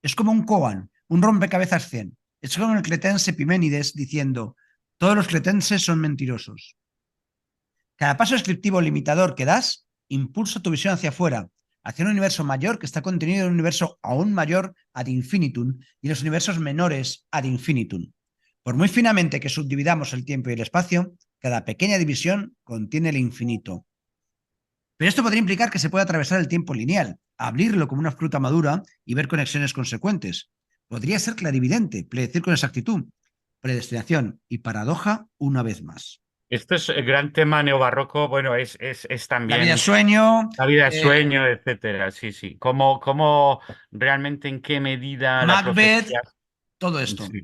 Es como un Koan, un rompecabezas 100. Es como el cretense Piménides diciendo, todos los cretenses son mentirosos. Cada paso descriptivo limitador que das impulsa tu visión hacia afuera, hacia un universo mayor que está contenido en un universo aún mayor ad infinitum y los universos menores ad infinitum. Por muy finamente que subdividamos el tiempo y el espacio, cada pequeña división contiene el infinito. Pero esto podría implicar que se puede atravesar el tiempo lineal, abrirlo como una fruta madura y ver conexiones consecuentes. Podría ser clarividente, predecir con exactitud, predestinación y paradoja una vez más. Esto es el gran tema neobarroco, bueno, es La vida es también sueño, la vida de eh, sueño, etcétera. Sí, sí. ¿Cómo realmente en qué medida la Macbeth, profecía? todo esto. Sí.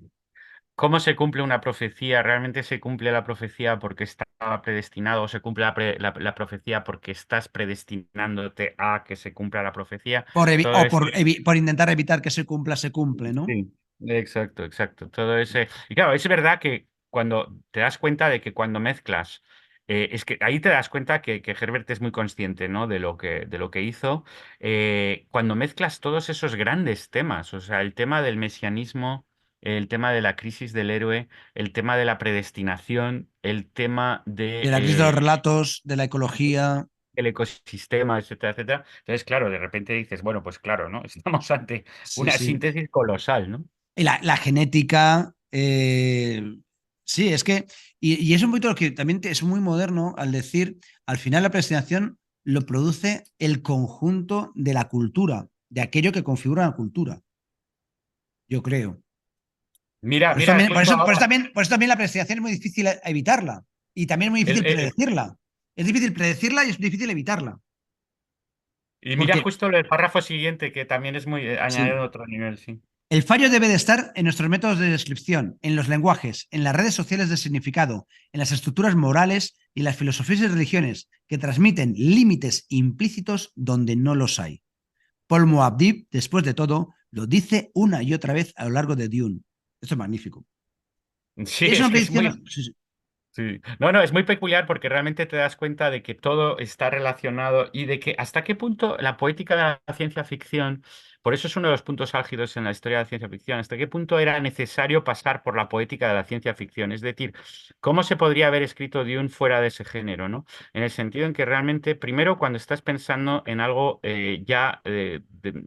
¿Cómo se cumple una profecía? ¿Realmente se cumple la profecía porque estaba predestinado o se cumple la profecía porque estás predestinándote a que se cumpla la profecía? Por Todo o ese por intentar evitar que se cumple, ¿no? Sí, exacto, exacto. Todo ese. Y claro, es verdad que cuando te das cuenta de que cuando mezclas, es que ahí te das cuenta que Herbert es muy consciente, ¿no? De lo que hizo. Cuando mezclas todos esos grandes temas, o sea, el tema del mesianismo, el tema de la crisis del héroe, el tema de la predestinación, el tema De de la crisis de los relatos, de la ecología. el ecosistema, etcétera, etcétera. Entonces, claro, de repente dices, bueno, pues claro, ¿no? Estamos ante Sí, una sí. síntesis colosal, ¿no? Y la genética. Sí, es que. Y es un poquito lo que también es muy moderno al decir, al final la predestinación lo produce el conjunto de la cultura, de aquello que configura la cultura, yo creo. Mira, Por eso mira, también, justo ahora, por eso también la predestinación es muy difícil evitarla. Y también es muy el- difícil el- predecirla. Es difícil predecirla y es difícil evitarla. y mira Porque, justo el párrafo siguiente, que también es muy añadido sí, a otro nivel, sí. el fallo debe de estar en nuestros métodos de descripción, en los lenguajes, en las redes sociales de significado, en las estructuras morales y las filosofías y religiones que transmiten límites implícitos donde no los hay. Paul Moabdib, después de todo, lo dice una y otra vez a lo largo de Dune. Esto es magnífico. Sí, Es es una que es muy, predicción. Sí, sí, sí. No, no, es muy peculiar porque realmente te das cuenta de que todo está relacionado y de que hasta qué punto la poética de la ciencia ficción, por eso es uno de los puntos álgidos en la historia de la ciencia ficción, hasta qué punto era necesario pasar por la poética de la ciencia ficción. Es decir, cómo se podría haber escrito Dune fuera de ese género, ¿no? En el sentido en que realmente, primero, cuando estás pensando en algo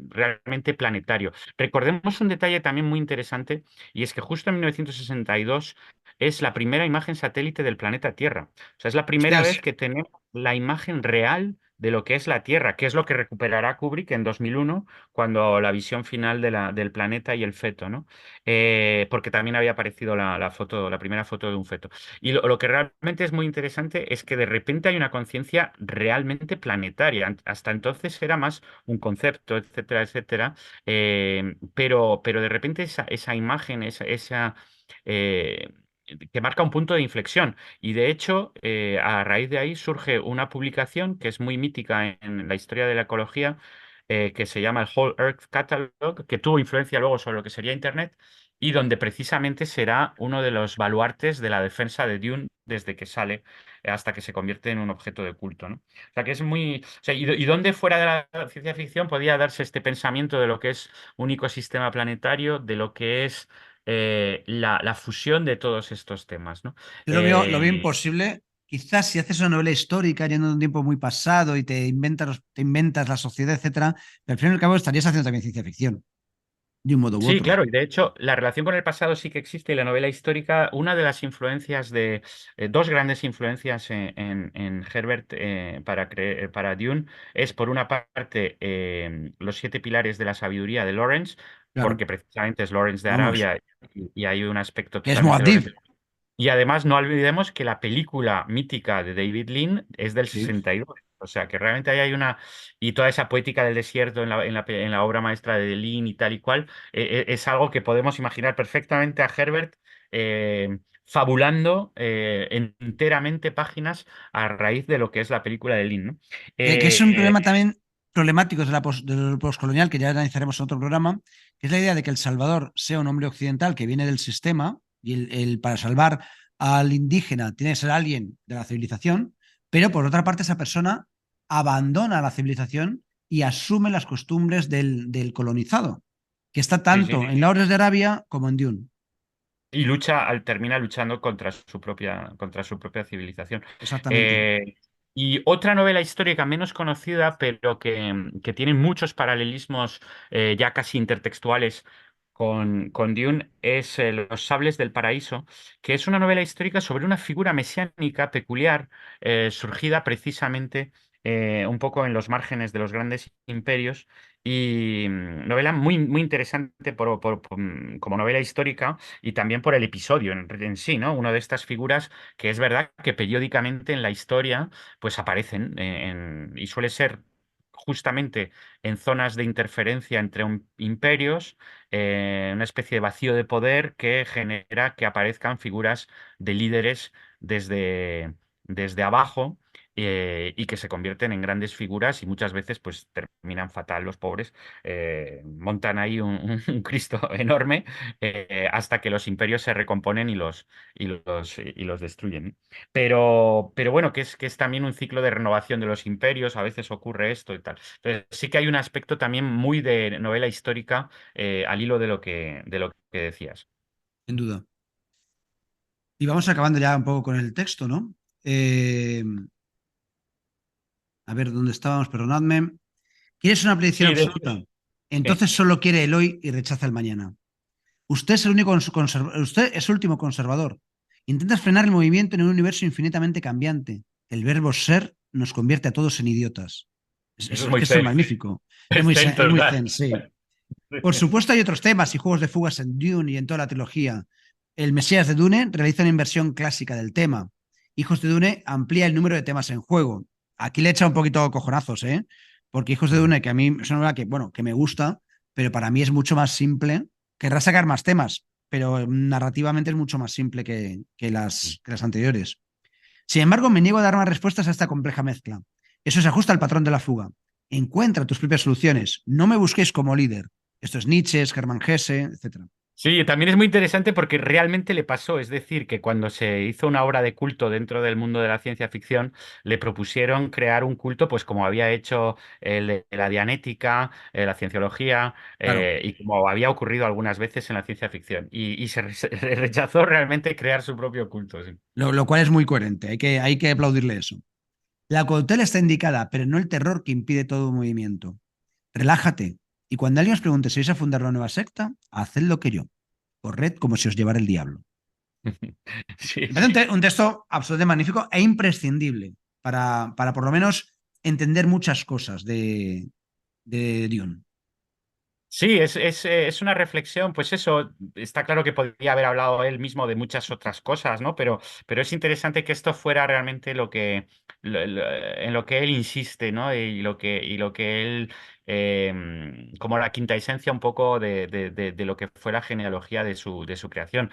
realmente planetario. Recordemos un detalle también muy interesante y es que justo en 1962 es la primera imagen satélite del planeta Tierra. O sea, es la primera hostias, vez que tenemos la imagen real de lo que es la Tierra, que es lo que recuperará Kubrick en 2001, cuando la visión final del planeta y el feto, ¿no? Porque también había aparecido la foto, la primera foto de un feto. Y lo que realmente es muy interesante es que de repente hay una conciencia realmente planetaria. Hasta entonces era más un concepto, etcétera, etcétera. Pero de repente esa imagen, eh, que marca un punto de inflexión. Y de hecho, a raíz de ahí surge una publicación que es muy mítica en la historia de la ecología, que se llama el Whole Earth Catalog, que tuvo influencia luego sobre lo que sería Internet, y donde precisamente será uno de los baluartes de la defensa de Dune desde que sale hasta que se convierte en un objeto de culto, ¿no? O sea, que es muy... O sea, y dónde fuera de la ciencia ficción podía darse este pensamiento de lo que es un ecosistema planetario, de lo que es la fusión de todos estos temas, ¿no? yo lo veo Eh, imposible. Quizás si haces una novela histórica yendo de un tiempo muy pasado y te inventas la sociedad, etcétera, pero al fin y al cabo estarías haciendo también ciencia ficción, de un modo u sí, otro. claro, y de hecho la relación con el pasado sí que existe y la novela histórica, una de las influencias dos grandes influencias en Herbert para Dune es por una parte los siete pilares de la sabiduría de Lawrence, Claro, porque precisamente es Lawrence de vamos, Arabia y hay un aspecto que es totalmente Moadib. Lawrence. Y además no olvidemos que la película mítica de David Lean es del Sí. 62. O sea, que realmente ahí hay una... Y toda esa poética del desierto en la obra maestra de Lean y tal y cual, es algo que podemos imaginar perfectamente a Herbert fabulando enteramente páginas a raíz de lo que es la película de Lean, ¿no? Que es un Eh, problema también problemático de del postcolonial, que ya analizaremos en otro programa, que es la idea de que el Salvador sea un hombre occidental que viene del sistema y para salvar al indígena tiene que ser alguien de la civilización, pero por otra parte esa persona abandona la civilización y asume las costumbres del colonizado, que está sí, sí, tanto sí, en sí. Lawrence de Arabia como en Dune. Y termina luchando contra su propia civilización. Exactamente. Eh, y otra novela histórica menos conocida, pero que tiene muchos paralelismos ya casi intertextuales con Dune, es Los Sables del Paraíso, que es una novela histórica sobre una figura mesiánica peculiar, surgida precisamente un poco en los márgenes de los grandes imperios. Y novela muy, muy interesante como novela histórica y también por el episodio en sí, ¿no? Una de estas figuras que es verdad que periódicamente en la historia pues aparecen y suele ser justamente en zonas de interferencia entre imperios, una especie de vacío de poder que genera que aparezcan figuras de líderes desde abajo. Y que se convierten en grandes figuras y muchas veces pues terminan fatal los pobres, montan ahí un Cristo enorme, hasta que los imperios se recomponen y los destruyen. Pero bueno, que es también un ciclo de renovación de los imperios, a veces ocurre esto y tal. Entonces, sí que hay un aspecto también muy de novela histórica, al hilo de lo que decías. Sin duda. Y vamos acabando ya un poco con el texto, ¿no? Eh, a ver, ¿dónde estábamos? Perdonadme. ¿Quieres una predicción Sí, absoluta? sí. Entonces solo quiere el hoy y rechaza el mañana. Usted es el último conservador. Intentas frenar el movimiento en un universo infinitamente cambiante. El verbo ser nos convierte a todos en idiotas. Eso es Es muy que eso es zen. magnífico. Es zen Es muy total. zen, sí. Por supuesto, hay otros temas y juegos de fugas en Dune y en toda la trilogía. El Mesías de Dune realiza una inversión clásica del tema. Hijos de Dune amplía el número de temas en juego. Aquí le echa un poquito cojonazos, ¿eh? Porque Hijos de Dune, que a mí es una novela que, bueno, que me gusta, pero para mí es mucho más simple. Querrá sacar más temas, pero narrativamente es mucho más simple que las anteriores. Sin embargo, me niego a dar más respuestas a esta compleja mezcla. Eso se ajusta al patrón de la fuga. Encuentra tus propias soluciones. No me busquéis como líder. Esto es Nietzsche, Hermann Hesse, etcétera. Sí, también es muy interesante porque realmente le pasó, es decir, que cuando se hizo una obra de culto dentro del mundo de la ciencia ficción, le propusieron crear un culto, pues como había hecho el de la dianética, la cienciología, Claro, y como había ocurrido algunas veces en la ciencia ficción. Y se rechazó realmente crear su propio culto. Sí. lo cual es muy coherente. Hay que aplaudirle eso. La cautela está indicada, pero no el terror que impide todo movimiento. Relájate. Y cuando alguien os pregunte si vais a fundar una nueva secta, haced lo que yo. Corred como si os llevara el diablo. Sí, Me parece sí. un texto absolutamente magnífico e imprescindible para por lo menos entender muchas cosas de Dune. Sí, es una reflexión, pues eso, está claro que podría haber hablado él mismo de muchas otras cosas, ¿no? Pero es interesante que esto fuera realmente en lo que él insiste, ¿no? Y lo que él, como la quinta esencia un poco de lo que fue la genealogía de su creación.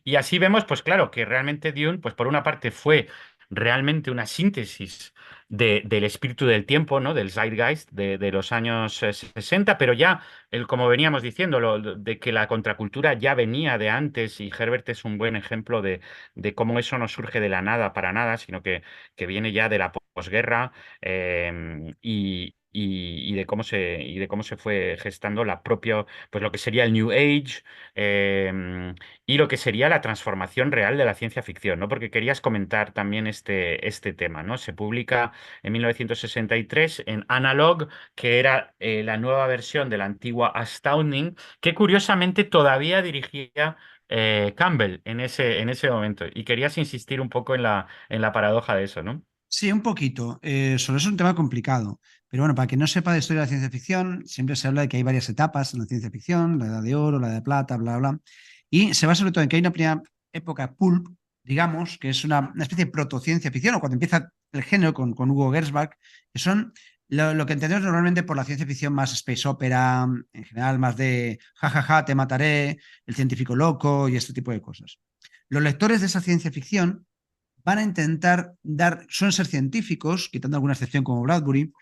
Y así vemos, pues claro, que realmente Dune, pues por una parte fue realmente una síntesis del espíritu del tiempo, ¿no? Del Zeitgeist de los años 60, pero ya como veníamos diciendo, de que la contracultura ya venía de antes y Herbert es un buen ejemplo de cómo eso no surge de la nada para nada, sino que viene ya de la posguerra, y de cómo se fue gestando pues lo que sería el New Age, y lo que sería la transformación real de la ciencia ficción, ¿no? Porque querías comentar también este tema, ¿no? Se publica en 1963 en Analog, que era la nueva versión de la antigua Astounding, que curiosamente todavía dirigía Campbell en ese momento. Y querías insistir un poco en la paradoja de eso, ¿no? Sí, un poquito. Sobre eso es un tema complicado. Pero bueno, para quien no sepa de historia de la ciencia ficción, siempre se habla de que hay varias etapas en la ciencia ficción, la edad de oro, la edad de plata, bla, bla, bla. Y se basa sobre todo en que hay una primera época pulp, digamos, que es una especie de protociencia ficción, o cuando empieza el género con Hugo Gernsback, que son lo que entendemos normalmente por la ciencia ficción más space opera, en general más de jajaja, te mataré, el científico loco y este tipo de cosas. Los lectores de esa ciencia ficción van a intentar suelen ser científicos, quitando alguna excepción como Bradbury,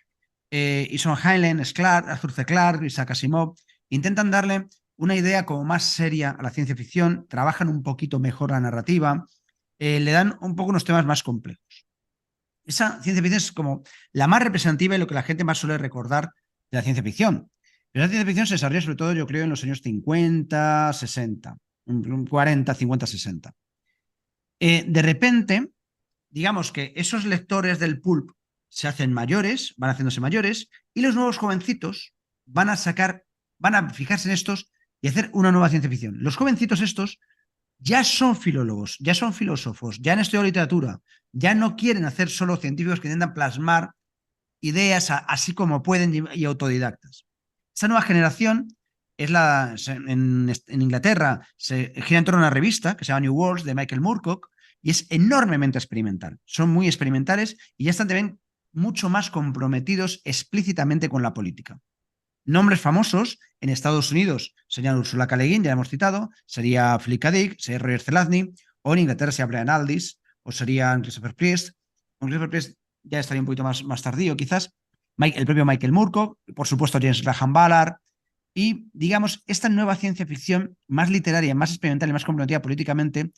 y son Heinlein, Clarke, Arthur C. Clarke, Isaac Asimov, intentan darle una idea como más seria a la ciencia ficción, trabajan un poquito mejor la narrativa, le dan un poco unos temas más complejos. Esa ciencia ficción es como la más representativa y lo que la gente más suele recordar de la ciencia ficción. Pero la ciencia ficción se desarrolla sobre todo, yo creo, en los años 50, 60. un 40, 50, 60. De repente, digamos que esos lectores del pulp se hacen mayores, van haciéndose mayores, y los nuevos jovencitos van a fijarse en estos y hacer una nueva ciencia ficción. Los jovencitos estos ya son filólogos, ya son filósofos, ya han estudiado literatura, ya no quieren hacer solo científicos que intentan plasmar ideas así como pueden y autodidactas. Esta nueva generación en Inglaterra se gira en torno a una revista que se llama New Worlds de Michael Moorcock y es enormemente experimental. Son muy experimentales y ya están también mucho más comprometidos explícitamente con la política. Nombres famosos en Estados Unidos serían Ursula K. Le Guin, ya hemos citado, sería Philip K. Dick, sería Roger Zelazny, o en Inglaterra sería Brian Aldiss, o serían Christopher Priest. Con Christopher Priest ya estaría un poquito más tardío, quizás. El propio Michael Moorcock, por supuesto James Graham Ballard, y digamos, esta nueva ciencia ficción más literaria, más experimental y más comprometida políticamente,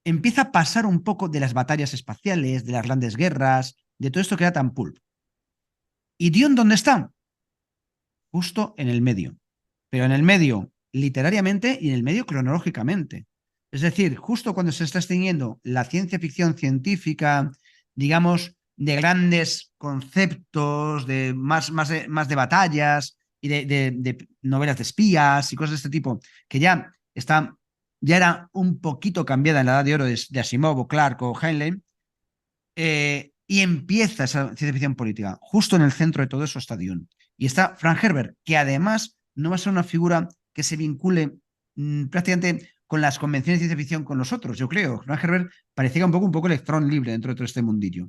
empieza a pasar un poco de las batallas espaciales, de las grandes guerras, de todo esto que era tan pulp. ¿Y Dune dónde está? Justo en el medio, pero en el medio literariamente y en el medio cronológicamente. Es decir, justo cuando se está extinguiendo la ciencia ficción científica, digamos, de grandes conceptos, más de batallas y de novelas de espías y cosas de este tipo, que ya era un poquito cambiada en la Edad de Oro de Asimov o Clarke o Heinlein, y empieza esa ciencia ficción política. Justo en el centro de todo eso está Dune. Y está Frank Herbert, que además no va a ser una figura que se vincule prácticamente con las convenciones de ciencia ficción con los otros, yo creo. Frank Herbert parecía un poco electrón libre dentro de todo este mundillo.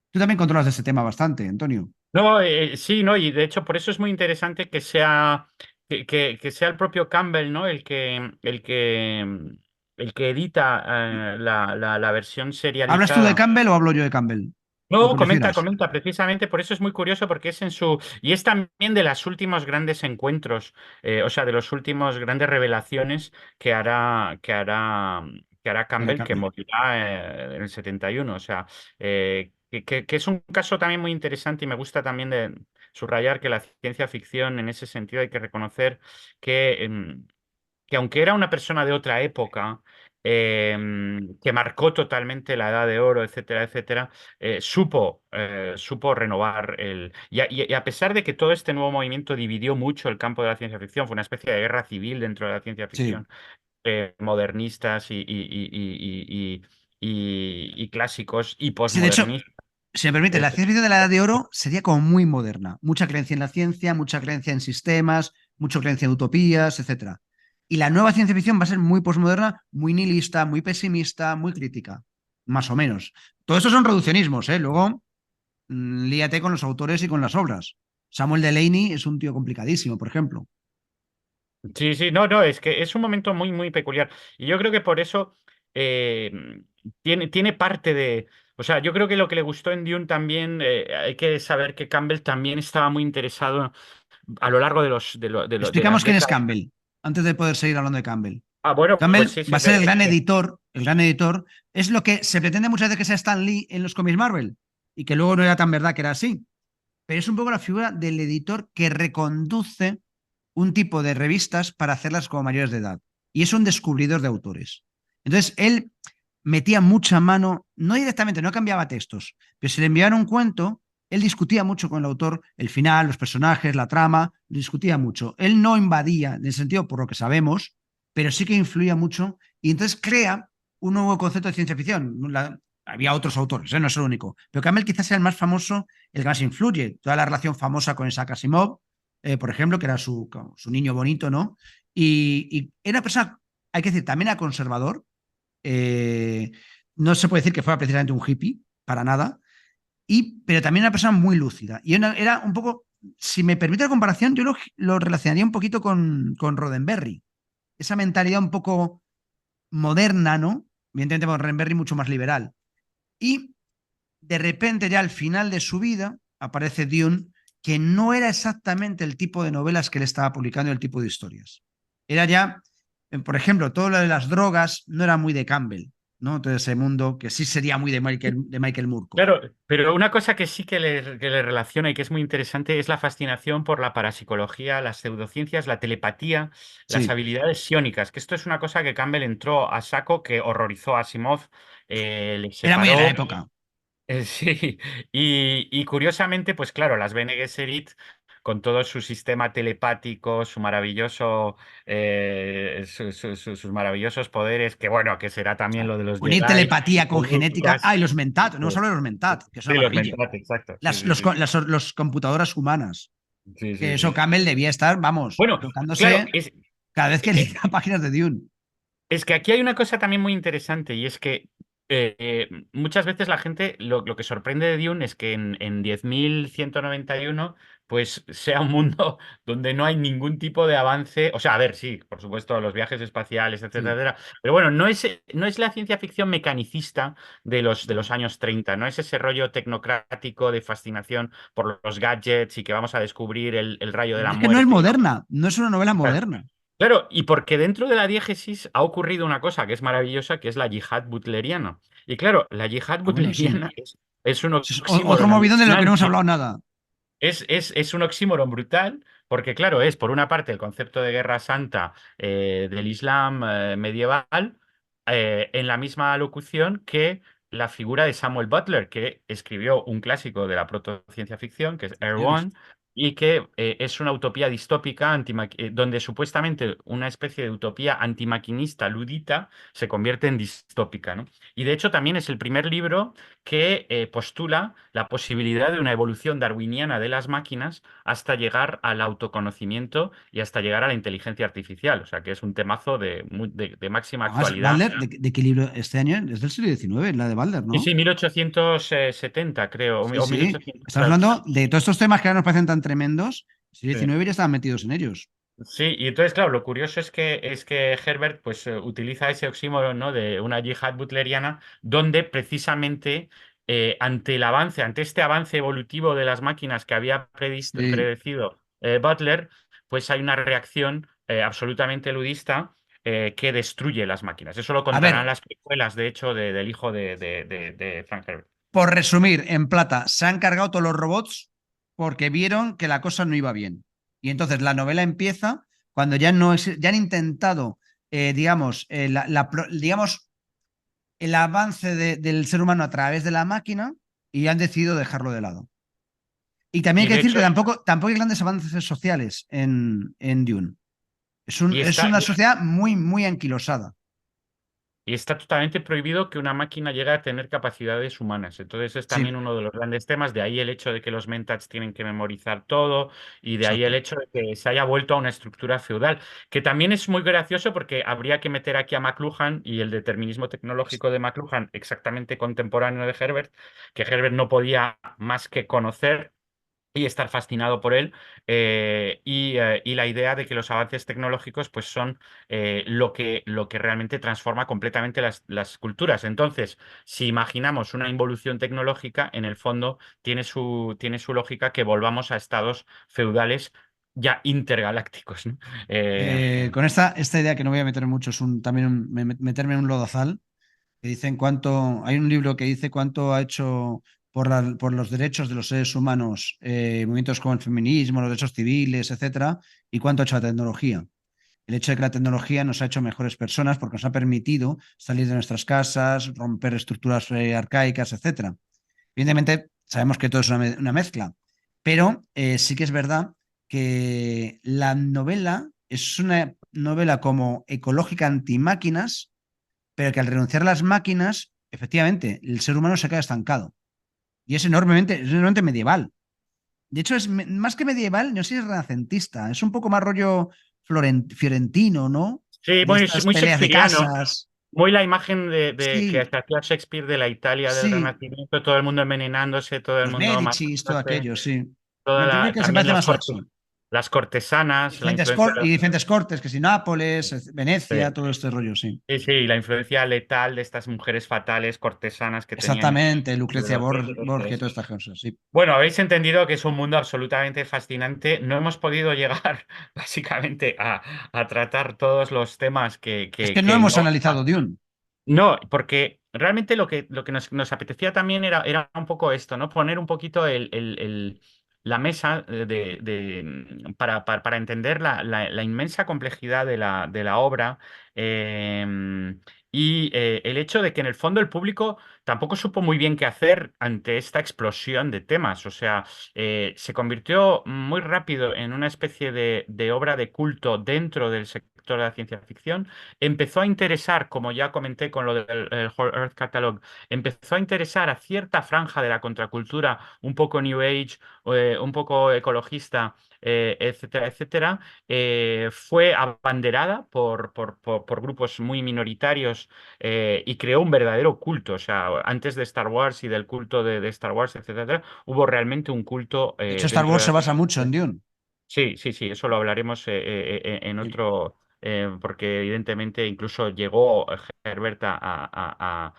Tú también controlas de ese tema bastante, Antonio. No, sí, no, y de hecho por eso es muy interesante que sea, que sea el propio Campbell, ¿no? El que edita la versión ¿Hablas tú de serializada. Campbell o hablo yo de Campbell? Lo No, que comenta, prefieras. comenta, precisamente por eso es muy curioso, porque es en su. Y es también de los últimos grandes encuentros, o sea, de los últimos grandes revelaciones que hará Era Campbell, que Campbell. morirá en el 71. O sea, que es un caso también muy interesante y me gusta también de subrayar que la ciencia ficción, en ese sentido, hay que reconocer que. que aunque era una persona de otra época, que marcó totalmente la Edad de Oro, etcétera, etcétera, supo renovar y a pesar de que todo este nuevo movimiento dividió mucho el campo de la ciencia ficción, fue una especie de guerra civil dentro de la ciencia Sí. ficción, modernistas y clásicos y Sí, de hecho, posmodernistas. si me permite, la ciencia ficción de la Edad de Oro sería como muy moderna. Mucha creencia en la ciencia, mucha creencia en sistemas, mucha creencia en utopías, etcétera. Y la nueva ciencia ficción va a ser muy posmoderna, muy nihilista, muy pesimista, muy crítica. Más o menos. Todo esto son reduccionismos, ¿eh? Luego, líate con los autores y con las obras. Samuel Delaney es un tío complicadísimo, por ejemplo. Sí, sí, no, no, es que es un momento muy, muy peculiar. Y yo creo que por eso eh, tiene parte de. O sea, yo creo que lo que le gustó en Dune también, hay que saber que Campbell también estaba muy interesado a lo largo de las Explicamos quién es décadas. Campbell, antes de poder seguir hablando de Campbell. Ah, bueno, pues Campbell sí, va sí. a ser el gran editor, el gran editor. Es lo que se pretende muchas veces que sea Stan Lee en los cómics Marvel y que luego no era tan verdad que era así. Pero es un poco la figura del editor que reconduce un tipo de revistas para hacerlas como mayores de edad. Y es un descubridor de autores. Entonces, él metía mucha mano, no directamente, no cambiaba textos, pero si le enviaban un cuento, él discutía mucho con el autor el final, los personajes, la trama, discutía mucho. Él no invadía, en el sentido por lo que sabemos, pero sí que influía mucho y entonces crea un nuevo concepto de ciencia ficción. Había otros autores, no es el único, pero Campbell quizás sea el más famoso, el que más influye. Toda la relación famosa con Isaac Asimov, por ejemplo, que era su niño bonito, ¿no? Y era una persona, hay que decir, también era conservador, no se puede decir que fuera precisamente un hippie, para nada, pero también una persona muy lúcida. Y era un poco, si me permite la comparación, yo lo relacionaría un poquito con Roddenberry. Esa mentalidad un poco moderna, ¿no? Evidentemente, Roddenberry mucho más liberal. Y de repente, ya al final de su vida, aparece Dune, que no era exactamente el tipo de novelas que él estaba publicando y el tipo de historias. Era ya, por ejemplo, todo lo de las drogas no era muy de Campbell. ¿no? Todo ese mundo que sí sería muy de Michael Moorcock. Claro, pero una cosa que sí que le relaciona y que es muy interesante es la fascinación por la parapsicología, las pseudociencias, la telepatía, las Sí, habilidades psiónicas, que esto es una cosa que Campbell entró a saco, que horrorizó a Asimov, le era muy de la separó. época. Sí, y curiosamente, pues claro, las Bene Gesserit, con todo su sistema telepático, su maravilloso, sus maravillosos poderes, que bueno, que será O también sea, lo de los unir Jedi, telepatía con genética. Ah, Lucas, y los mentat, no sí, solo los mentat, que es una sí, los maravilla. mensajes, exacto, sí, Las, sí, los, sí, co- las, los computadoras humanas. sí, Que sí, eso sí. Campbell debía estar, vamos, Bueno, claro, tocándose cada vez que leía páginas de Dune. es que aquí hay una cosa también muy interesante y es que muchas veces la gente lo que sorprende de Dune es que en 10.191 pues sea un mundo donde no hay ningún tipo de avance. O sea, a ver, sí, por supuesto, los viajes espaciales, etcétera, Sí. etcétera. Pero bueno, no es la ciencia ficción mecanicista de los años 30, no es ese rollo tecnocrático de fascinación por los gadgets y que vamos a descubrir el rayo de la Es que no es muerte. moderna, no es una novela moderna. Claro, y porque dentro de la diégesis ha ocurrido una cosa que es maravillosa, que es la yihad butleriana. Y claro, la yihad Ah, bueno, sí. butleriana es un Es otro oxímoron movidón de lo que no hemos alucinante. hablado nada. Es un oxímoron brutal, porque claro, es por una parte el concepto de guerra santa del Islam medieval, en la misma locución que la figura de Samuel Butler, que escribió un clásico de la protociencia ficción, que es Air He One, visto. y que es una utopía distópica donde supuestamente una especie de utopía antimaquinista ludita se convierte en distópica, ¿no? Y de hecho también es el primer libro que postula la posibilidad de una evolución darwiniana de las máquinas hasta llegar al autoconocimiento y hasta llegar a la inteligencia artificial. O sea, que es un temazo de máxima Además, actualidad. Balder, ¿de qué libro este año? Es del siglo XIX, la de Balder, Sí, ¿no? sí, 1870, creo, Sí, o sí. 1800. Estamos hablando de todos estos temas que ahora nos parecen tan tremendos. El siglo Sí. XIX ya estaban metidos en ellos. Sí, y entonces, claro, lo curioso es que Herbert pues, utiliza ese oxímoron, ¿no? De una yihad butleriana, donde precisamente ante este avance evolutivo de las máquinas que había Sí. predecido Butler, pues hay una reacción absolutamente ludista que destruye las máquinas. Eso lo A contarán ver, las precuelas, de hecho, del hijo de Frank Herbert. por resumir, en plata, se han cargado todos los robots porque vieron que la cosa no iba bien. Y entonces la novela empieza cuando ya no es, ya han intentado, digamos, digamos, el avance del ser humano a través de la máquina y han decidido dejarlo de lado. Y también hay Y que de decir hecho, que tampoco hay grandes avances sociales en Dune. y Es está, una sociedad muy, muy anquilosada. Y está totalmente prohibido que una máquina llegue a tener capacidades humanas. Entonces es Sí, también uno de los grandes temas. De ahí el hecho de que los mentats tienen que memorizar todo y de ahí el exacto. hecho de que se haya vuelto a una estructura feudal, que también es muy gracioso porque habría que meter aquí a McLuhan y el determinismo tecnológico de McLuhan, exactamente contemporáneo de Herbert, que Herbert no podía más que conocer y estar fascinado por él, y la idea de que los avances tecnológicos pues son lo que realmente transforma completamente las culturas. Entonces, si imaginamos una involución tecnológica, en el fondo tiene su lógica que volvamos a estados feudales ya intergalácticos, ¿no? Con esta idea que no voy a meter mucho, es también meterme en un lodazal, que dicen cuánto, hay un libro que dice cuánto ha hecho por los derechos de los seres humanos, movimientos como el feminismo, los derechos civiles, etcétera, y cuánto ha hecho la tecnología. El hecho de que la tecnología nos ha hecho mejores personas porque nos ha permitido salir de nuestras casas, romper estructuras arcaicas, etcétera. Evidentemente, sabemos que todo es una mezcla, pero sí que es verdad que la novela es una novela como ecológica antimáquinas, pero que al renunciar a las máquinas, efectivamente, el ser humano se queda estancado. Y es enormemente medieval. De hecho, es más que medieval, no sé si es renacentista, es un poco más rollo fiorentino, ¿no? Sí, De bueno, es estas muy peleas de shakespeariano. casas. Muy la imagen de que Sí, hacía Shakespeare de la Italia del sí, Renacimiento, todo el mundo envenenándose, todo el los mundo Médicis, todo matándose, aquello, sí. Yo creo que se también parece las más a cortes, eso. las cortesanas, la influencia Y diferentes cortes, que si Nápoles, Venecia, de, todo este rollo, sí. sí, sí, la influencia letal de estas mujeres fatales cortesanas que tenían Exactamente, sobre Lucrecia los reyes. Borgia, todas estas cosas, sí. Bueno, habéis entendido que es un mundo absolutamente fascinante. No hemos podido llegar básicamente a tratar todos los temas que, Es que, que no que hemos no. analizado Dune. No, porque realmente lo que nos apetecía también era un poco esto, ¿no? Poner un poquito la mesa para entender la inmensa complejidad de la obra, y el hecho de que en el fondo el público tampoco supo muy bien qué hacer ante esta explosión de temas. O sea, se convirtió muy rápido en una especie de obra de culto dentro del sector de la ciencia ficción. Empezó a interesar, como ya comenté con lo del el Whole Earth Catalog, empezó a interesar a cierta franja de la contracultura, un poco New Age, un poco ecologista, etcétera, etcétera. Fue abanderada por grupos muy minoritarios, y creó un verdadero culto. O sea, antes de Star Wars y del culto de Star Wars, etcétera, etcétera, hubo realmente un culto De hecho, Star dentro Wars de se la basa ciencia mucho en ficción. Dune. Sí, sí, sí, eso lo hablaremos en Sí, otro, porque evidentemente incluso llegó Herbert a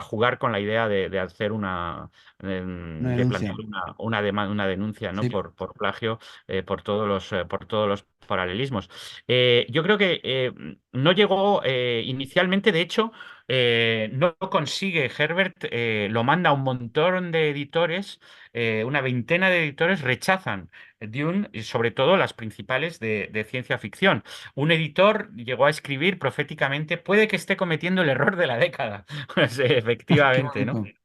jugar con la idea de hacer una de plantear denuncia. una denuncia, ¿no? Sí. Por plagio, por todos los paralelismos. Yo creo que no llegó inicialmente, de hecho, no consigue Herbert, lo manda a un montón de editores, una veintena de editores rechazan Dune, y sobre todo las principales de ciencia ficción. Un editor llegó a escribir proféticamente: puede que esté cometiendo el error de la década. Pues, Qué efectivamente, ¿no? bonito.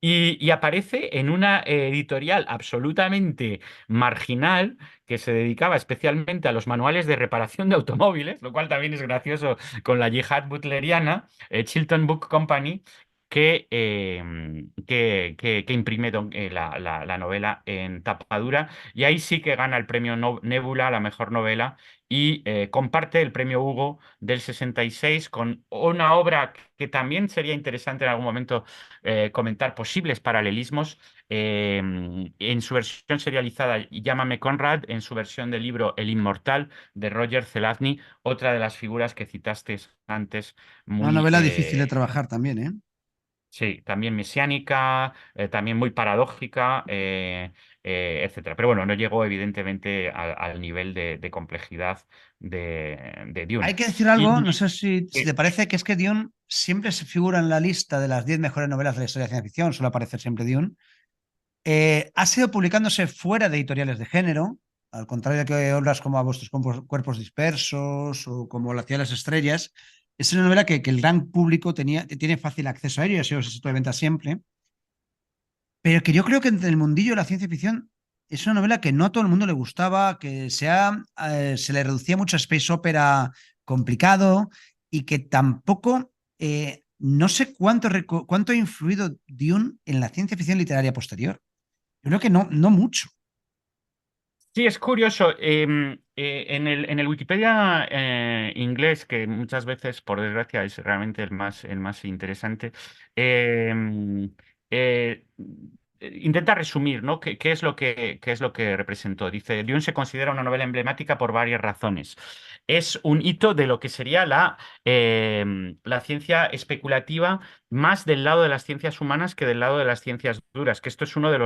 Y aparece en una editorial absolutamente marginal que se dedicaba especialmente a los manuales de reparación de automóviles, lo cual también es gracioso con la yihad butleriana, Chilton Book Company, que imprime la novela en tapa dura, y ahí sí que gana el premio Nebula a la mejor novela, y comparte el premio Hugo del 66 con una obra que también sería interesante en algún momento comentar posibles paralelismos, en su versión serializada Llámame Conrad, en su versión del libro El Inmortal de Roger Zelazny, otra de las figuras que citaste antes, Una muy, novela difícil de trabajar también, ¿eh? sí, también mesiánica, también muy paradójica, etcétera. Pero bueno, no llegó evidentemente al nivel de complejidad de Dune. Hay que decir algo, no Y, sé si y- te parece, que es que Dune siempre se figura en la lista de las 10 mejores novelas de la historia de ciencia ficción, suele aparecer siempre Dune. Ha sido publicándose fuera de editoriales de género, al contrario de que obras como A vuestros cuerpos dispersos o como La ciudad de las estrellas. Es una novela que el gran público tiene fácil acceso a ello, y ha sido su sitio de venta siempre, pero que yo creo que entre el mundillo de la ciencia ficción es una novela que no a todo el mundo le gustaba, que se le reducía mucho a space opera complicado, y que tampoco, no sé cuánto ha influido Dune en la ciencia ficción literaria posterior. Yo creo que no, no mucho. Sí, es curioso. En el Wikipedia inglés, que muchas veces, por desgracia, es realmente el más interesante, em, eh, intenta resumir, ¿no? ¿Qué es lo que representó? Dice: Dune se considera una novela emblemática por varias razones. Es un hito de lo que sería la ciencia especulativa, más del lado de las ciencias humanas que del lado de las ciencias duras, que esto es uno de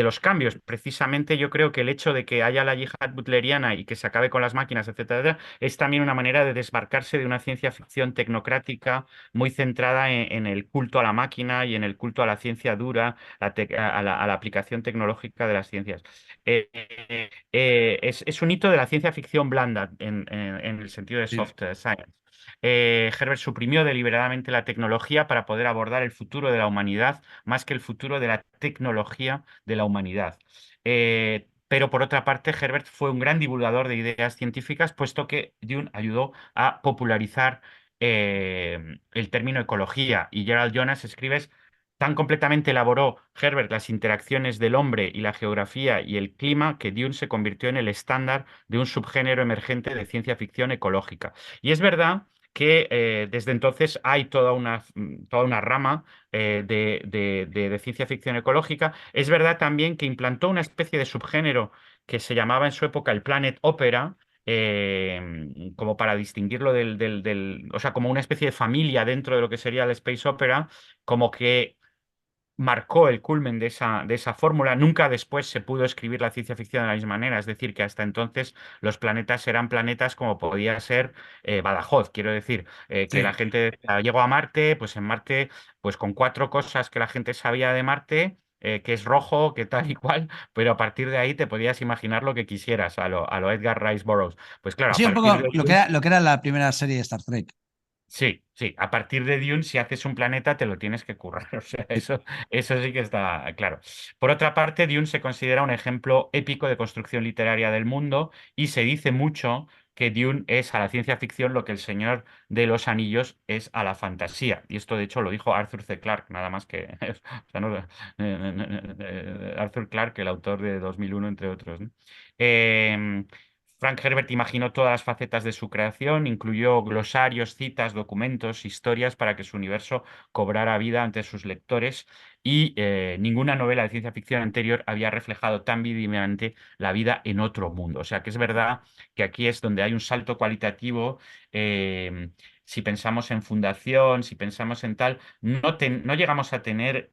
los cambios. Precisamente yo creo que el hecho de que haya la yihad butleriana y que se acabe con las máquinas, etcétera, etcétera, es también una manera de desmarcarse de una ciencia ficción tecnocrática muy centrada en el culto a la máquina y en el culto a la ciencia dura, a la aplicación tecnológica de las ciencias. Es un hito de la ciencia ficción blanda en el sentido de Sí. soft science. Herbert suprimió deliberadamente la tecnología para poder abordar el futuro de la humanidad más que el futuro de la tecnología de la humanidad. Pero por otra parte, Herbert fue un gran divulgador de ideas científicas, puesto que Dune ayudó a popularizar el término ecología. Y Gerald Jonas escribe: tan completamente elaboró Herbert las interacciones del hombre y la geografía y el clima, que Dune se convirtió en el estándar de un subgénero emergente de ciencia ficción ecológica. Y es verdad que desde entonces hay toda una rama de ciencia ficción ecológica. Es verdad también que implantó una especie de subgénero que se llamaba en su época el Planet Opera, como para distinguirlo o sea, como una especie de familia dentro de lo que sería el Space Opera, como que marcó el culmen de esa fórmula. Nunca después se pudo escribir la ciencia ficción de la misma manera. Es decir, que hasta entonces los planetas eran planetas como podía ser Badajoz. Quiero decir, que la Sí. gente llegó a Marte, pues en Marte, pues con cuatro cosas que la gente sabía de Marte. Que es rojo, que tal y cual, pero a partir de ahí te podías imaginar lo que quisieras a lo Edgar Rice Burroughs. Pues claro, a Sí, un partir poco de ahí lo que era la primera serie de Star Trek. sí, sí. A partir de Dune, si haces un planeta, te lo tienes que currar. O sea, eso sí que está claro. Por otra parte, Dune se considera un ejemplo épico de construcción literaria del mundo y se dice mucho que Dune es a la ciencia ficción lo que El Señor de los Anillos es a la fantasía. Y esto, de hecho, lo dijo Arthur C. Clarke, nada más que o sea, Arthur Clarke, el autor de 2001, entre otros, ¿no? Eh, Frank Herbert imaginó todas las facetas de su creación, incluyó glosarios, citas, documentos, historias para que su universo cobrara vida ante sus lectores y ninguna novela de ciencia ficción anterior había reflejado tan vívidamente la vida en otro mundo. O sea que es verdad que aquí es donde hay un salto cualitativo. Si pensamos en Fundación, si pensamos en tal, no llegamos a tener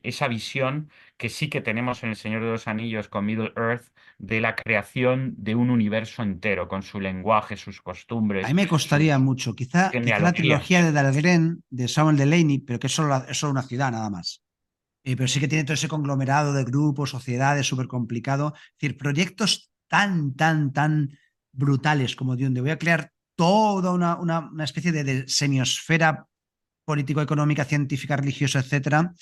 esa visión que sí que tenemos en El Señor de los Anillos con Middle Earth de la creación de un universo entero, con su lenguaje, sus A mí costumbres, me costaría sus mucho. Quizá la trilogía genealogías. de Dahlgren, de Samuel Delaney, pero que es solo una ciudad nada más. Pero sí que tiene todo ese conglomerado de grupos, sociedades, súper complicado. Es decir, proyectos tan brutales como de donde voy a crear toda una especie de semiosfera político-económica, científica, religiosa, etcétera.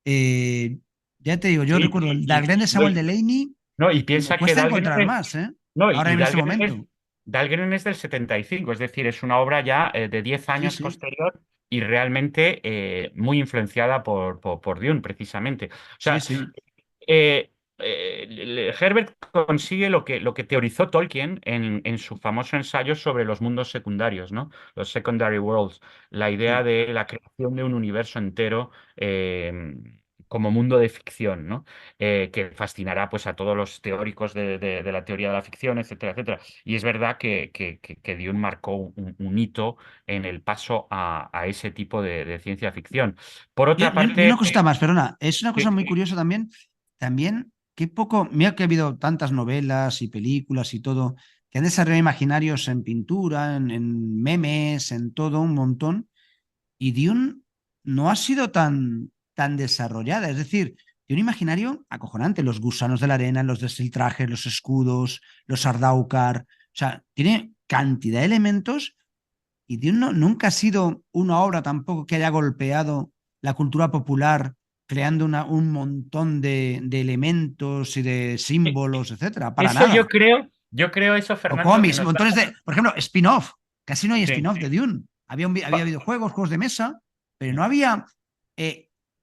Eh, ya te digo, yo Sí, recuerdo el Dahlgren de no, Samuel Delaney no, y y me piensa que cuesta Dahlgren encontrar más, ¿eh? no, Ahora en este momento. Dahlgren es del 75, es decir, es una obra ya de 10 Sí, años sí, posterior y realmente muy influenciada por Dune, precisamente. O sí, sea, sí, Herbert consigue lo que teorizó Tolkien en su famoso ensayo sobre los mundos secundarios, ¿no? Los secondary worlds, la idea sí. de la creación de un universo entero como mundo de ficción, ¿no? Que fascinará pues, a todos los teóricos de la teoría de la ficción, etcétera, etcétera. Y es verdad que Dune marcó un hito en el paso a ese tipo de ciencia ficción. Por Y, otra y una parte, cosita más, perdona, es una cosa sí, muy curiosa también, qué poco, mira que ha habido tantas novelas y películas y todo, que han desarrollado imaginarios en pintura, en memes, en todo un montón, y Dune no ha sido tan desarrollada, es decir, de un imaginario acojonante, los gusanos de la arena, los desiltrajes, los escudos, los Ardaukar, o sea, tiene cantidad de elementos y Dune nunca ha sido una obra tampoco que haya golpeado la cultura popular, creando un montón de elementos y de símbolos, etcétera, para eso nada. yo creo eso, O Fernando, que cómics, nos da. montones de, por ejemplo, spin-off. Casi no hay Sí. spin-off de Dune. Había Pa- videojuegos, juegos de mesa, pero no había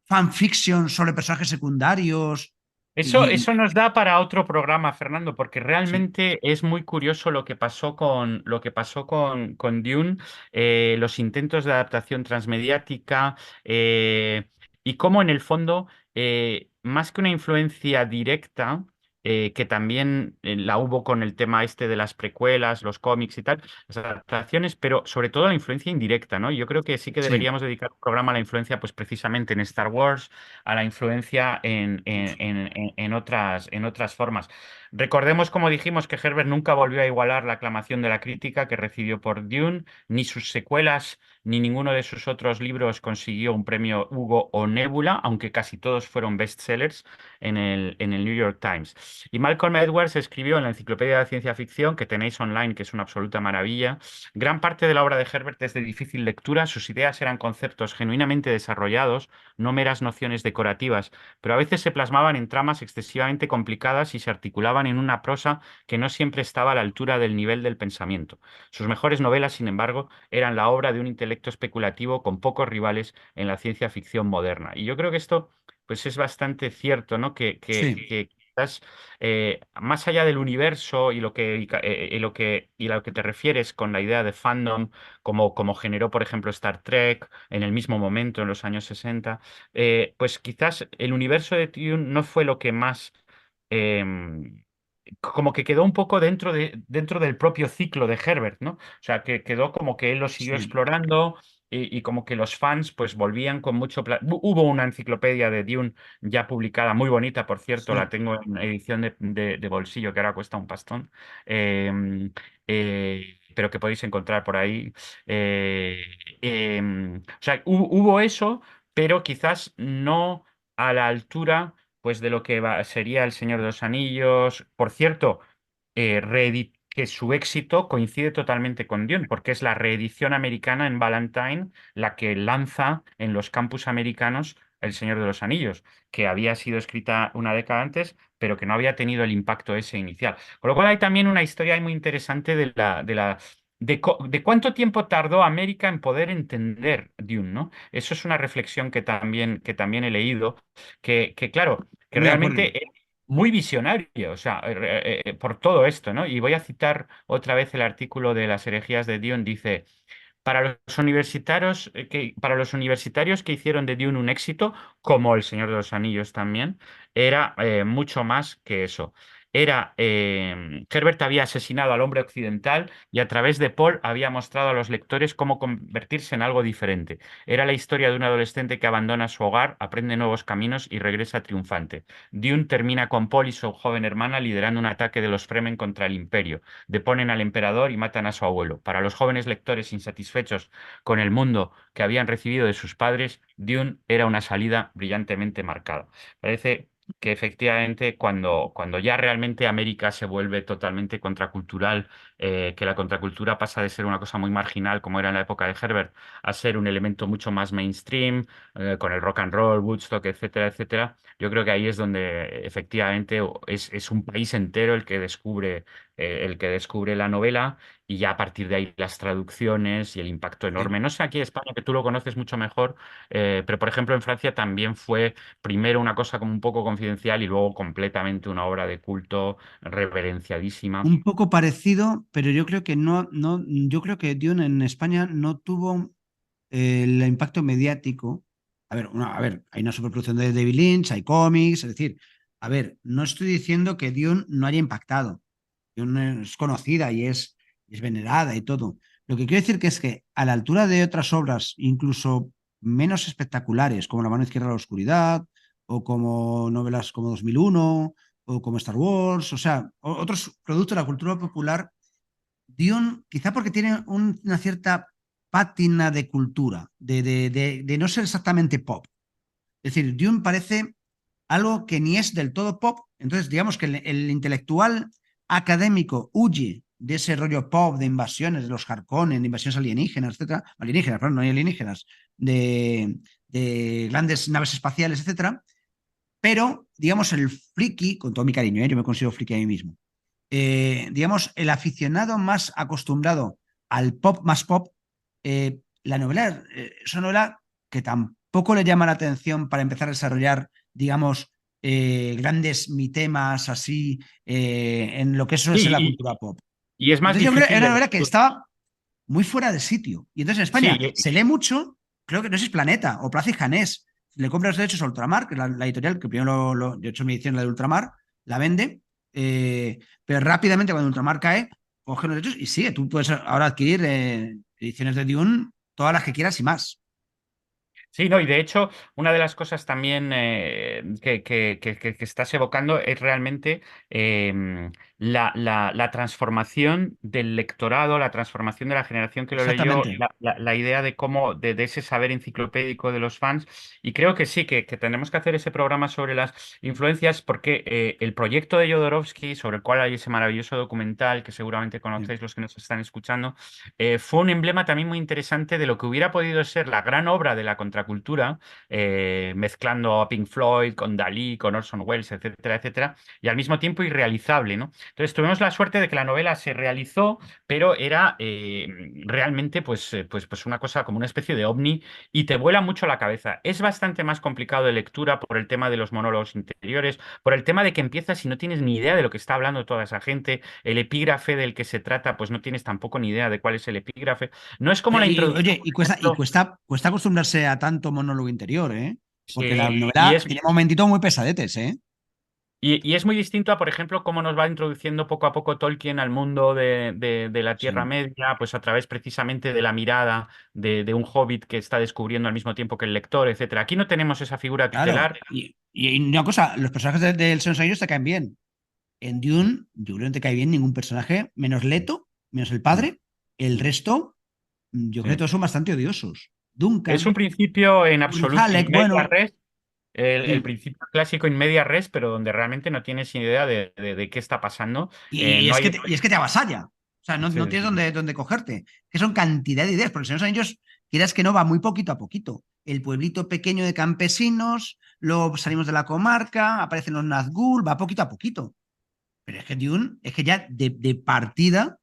fanfiction sobre personajes secundarios. Eso nos da para otro programa, Fernando, porque Sí, realmente es muy curioso lo que pasó con Dune, los intentos de adaptación transmediática y cómo en el fondo, más que una influencia directa, que también la hubo con el tema este de las precuelas, los cómics y tal, las adaptaciones, pero sobre todo la influencia indirecta, ¿no? Yo creo que sí que sí, deberíamos dedicar un programa a la influencia, pues precisamente en Star Wars a la influencia en otras formas. Recordemos, como dijimos, que Herbert nunca volvió a igualar la aclamación de la crítica que recibió por Dune, ni sus secuelas, ni ninguno de sus otros libros consiguió un premio Hugo o Nebula, aunque casi todos fueron bestsellers en el New York Times. Y Malcolm Edwards escribió en la Enciclopedia de Ciencia Ficción, que tenéis online, que es una absoluta maravilla, gran parte de la obra de Herbert es de difícil lectura, sus ideas eran conceptos genuinamente desarrollados, no meras nociones decorativas, pero a veces se plasmaban en tramas excesivamente complicadas y se articulaban en una prosa que no siempre estaba a la altura del nivel del pensamiento. Sus mejores novelas, sin embargo, eran la obra de un intelecto especulativo con pocos rivales en la ciencia ficción moderna. Y yo creo que esto, pues, es bastante cierto, ¿no? sí, Que quizás más allá del universo y lo que te refieres con la idea de fandom, como generó, por ejemplo, Star Trek en el mismo momento, en los años 60 pues quizás el universo de Dune no fue lo que más, como que quedó un poco dentro del propio ciclo de Herbert, ¿no? O sea, que quedó como que él lo siguió sí. explorando. y como que los fans pues volvían con mucho... Hubo una enciclopedia de Dune ya publicada, muy bonita, por cierto, la Sí. tengo en edición de bolsillo, que ahora cuesta un pastón, pero que podéis encontrar por ahí. Eh, o sea, hubo eso, pero quizás no a la altura pues de lo que sería El Señor de los Anillos. Por cierto, que su éxito coincide totalmente con Dune, porque es la reedición americana en Valentine la que lanza en los campus americanos El Señor de los Anillos, que había sido escrita una década antes, pero que no había tenido el impacto ese inicial. Con lo cual hay también una historia ahí muy interesante de cuánto tiempo tardó América en poder entender Dune, ¿no? Eso es una reflexión que también he leído, claro, que Muy de acuerdo. realmente muy visionario, o sea, por todo esto, ¿no? Y voy a citar otra vez el artículo de las herejías de Dion, dice, para los universitarios que hicieron de Dune un éxito, como El Señor de los Anillos también, era mucho más que eso. Herbert había asesinado al hombre occidental y a través de Paul había mostrado a los lectores cómo convertirse en algo diferente. Era la historia de un adolescente que abandona su hogar, aprende nuevos caminos y regresa triunfante. Dune termina con Paul y su joven hermana liderando un ataque de los Fremen contra el Imperio. Deponen al emperador y matan a su abuelo. Para los jóvenes lectores insatisfechos con el mundo que habían recibido de sus padres, Dune era una salida brillantemente marcada. Parece que efectivamente cuando ya realmente América se vuelve totalmente contracultural, que la contracultura pasa de ser una cosa muy marginal como era en la época de Herbert, a ser un elemento mucho más mainstream, con el rock and roll, Woodstock, etcétera, etcétera, yo creo que ahí es donde efectivamente es un país entero el que descubre la novela y ya a partir de ahí las traducciones y el impacto Sí. enorme. No sé aquí en España, que tú lo conoces mucho mejor, pero por ejemplo en Francia también fue primero una cosa como un poco confidencial y luego completamente una obra de culto reverenciadísima. Un poco parecido, pero yo creo que yo creo que Dune en España no tuvo el impacto mediático. A ver, hay una superproducción de David Lynch, hay cómics, es decir, a ver, no estoy diciendo que Dune no haya impactado. Dune es conocida y es venerada y todo. Lo que quiero decir que es que a la altura de otras obras, incluso menos espectaculares, como La mano izquierda de la oscuridad, o como novelas como 2001, o como Star Wars, o sea, otros productos de la cultura popular, Dune, quizá porque tiene una cierta pátina de cultura, de no ser exactamente pop. Es decir, Dune parece algo que ni es del todo pop. Entonces, digamos que el intelectual académico huye de ese rollo pop de invasiones, de los Harkonnen, de invasiones alienígenas, etcétera, alienígenas, perdón, no hay alienígenas, de grandes naves espaciales, etcétera. Pero, digamos, el friki, con todo mi cariño, yo me considero friki a mí mismo, digamos, el aficionado más acostumbrado al pop más pop, la novela es una novela que tampoco le llama la atención para empezar a desarrollar, digamos, grandes mitemas así en lo que eso es Sí, la cultura pop. y es más Entonces yo creo que difícil era de una novela que lectura. estaba muy fuera de sitio. Y entonces en Sí, España se lee mucho, creo que no sé si es Planeta o Plaza y Janés, le compra los derechos a Ultramar, que es la editorial que primero yo he hecho mi edición, la de Ultramar, la vende, pero rápidamente cuando Ultramar cae, coge los derechos y sigue. Tú puedes ahora adquirir ediciones de Dune, todas las que quieras y más. sí, no, y de hecho, una de las cosas también que estás evocando es realmente la transformación del lectorado, la transformación de la generación que lo leyó, Exactamente. la idea de cómo, de ese saber enciclopédico de los fans. Y creo que sí, que tenemos que hacer ese programa sobre las influencias, porque el proyecto de Jodorowsky, sobre el cual hay ese maravilloso documental que seguramente Sí, conocéis los que nos están escuchando, fue un emblema también muy interesante de lo que hubiera podido ser la gran obra de la contracultura, mezclando a Pink Floyd con Dalí, con Orson Welles, etcétera, etcétera, y al mismo tiempo irrealizable, ¿no? Entonces tuvimos la suerte de que la novela se realizó, pero era realmente pues una cosa como una especie de ovni y te vuela mucho la cabeza. Es bastante más complicado de lectura por el tema de los monólogos interiores, por el tema de que empiezas y no tienes ni idea de lo que está hablando toda esa gente, el epígrafe del que se trata, pues no tienes tampoco ni idea de cuál es el epígrafe. No es como la introducción, Oye, por y ejemplo. cuesta acostumbrarse a tanto monólogo interior, ¿eh? Porque la Sí, y novela es, tiene momentitos muy pesadetes, ¿eh? Y es muy distinto a, por ejemplo, cómo nos va introduciendo poco a poco Tolkien al mundo de la Tierra Sí, Media, pues a través precisamente de la mirada de un hobbit que está descubriendo al mismo tiempo que el lector, etcétera. Aquí no tenemos esa figura claro. tutelar. Y una cosa, los personajes del Señor de los Anillos te caen bien. En Dune, yo creo que no te cae bien ningún personaje, menos Leto, menos el Mm, padre. El mm, resto, yo creo que sí. todos son bastante odiosos. Es un Duncan, principio en Uri absoluto, in Halleck, media bueno, res, el sí. principio clásico in media res, pero donde realmente no tienes ni idea de qué está pasando. No hay. Y es que te avasalla. O sea, no Sí, tienes sí, dónde cogerte. Que son cantidad de ideas, porque el Señor de los Anillos, quieras que no, va muy poquito a poquito. El pueblito pequeño de campesinos, luego salimos de la comarca, aparecen los Nazgûl, va poquito a poquito. Pero es que Dune, es que ya de partida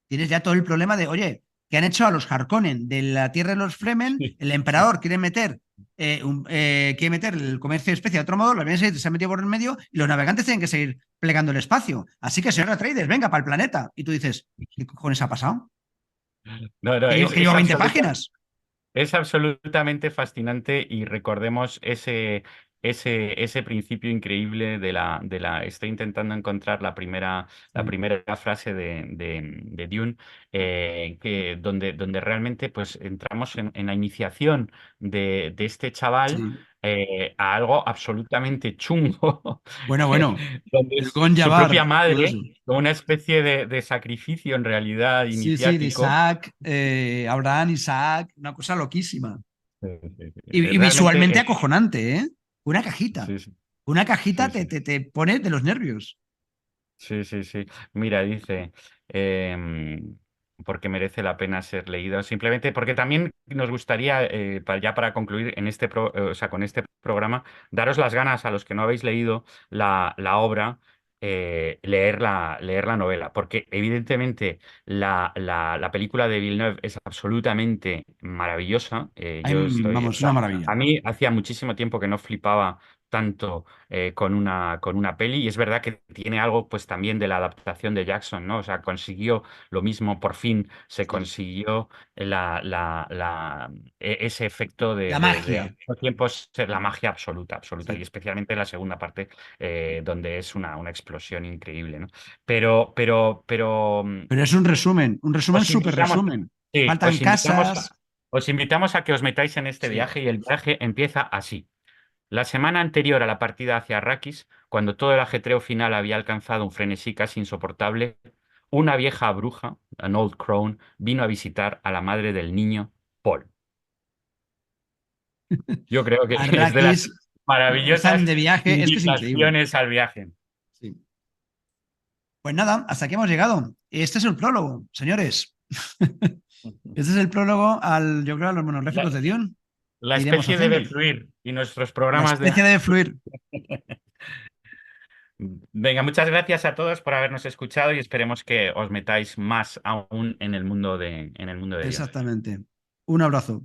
tienes ya todo el problema de, oye, que han hecho a los Harkonnen de la tierra de los Fremen, sí, el sí. emperador quiere meter el comercio de especies de otro modo, los bienes se han metido por el medio y los navegantes tienen que seguir plegando el espacio. Así que, señor Atreides, venga para el planeta. Y tú dices, ¿qué cojones ha pasado? No, no, Que llevo 20 páginas. es absolutamente fascinante y recordemos ese principio increíble estoy intentando encontrar Sí, la primera frase de Dune, donde realmente pues entramos en la iniciación de este chaval sí. a algo absolutamente chungo, Bueno, donde el es su propia Gonjabar, todo eso. madre, como una especie de sacrificio en realidad Sí, de iniciático. Isaac, Abraham, Isaac, una cosa loquísima. Sí, sí, sí. Y Realmente visualmente acojonante, ¿eh? Una cajita. sí, sí, Una cajita sí, sí, te pone de los nervios. sí, sí, sí. Mira, dice, em, porque merece la pena ser leído, simplemente porque también nos gustaría, ya para concluir en o sea, con este programa, daros las ganas a los que no habéis leído la obra, leer la novela, porque evidentemente la película de Villeneuve es absolutamente maravillosa. O Vamos, una sea, maravilla. a mí hacía muchísimo tiempo que no flipaba tanto con una peli. Y es verdad que tiene algo pues también de la adaptación de Jackson, ¿no? O sea, consiguió lo mismo, por fin se Sí. consiguió ese efecto La de al magia. mismo tiempo ser la magia absoluta, absoluta, y Sí. especialmente la segunda parte, donde es una explosión increíble, ¿no? Pero Pero es un resumen os súper invitamos, resumen. sí, Faltan casas. os invitamos a que os metáis en este Sí. viaje, y el viaje empieza así. La semana anterior a la partida hacia Arrakis, cuando todo el ajetreo final había alcanzado un frenesí casi insoportable, una vieja bruja, an old crone, vino a visitar a la madre del niño, Paul. Yo creo que es de las Arrakis, están maravillosas de viaje. Es que es increíble. invitaciones al viaje. Sí. Pues nada, hasta aquí hemos llegado. Este es el prólogo, señores. Este es el prólogo yo creo, a los monográficos La, de Dune la que iremos especie haciendo. debe fluir y nuestros La programas de. especie debe fluir. Venga, muchas gracias a todos por habernos escuchado y esperemos que os metáis más aún en el mundo de Dios. Exactamente. Un abrazo.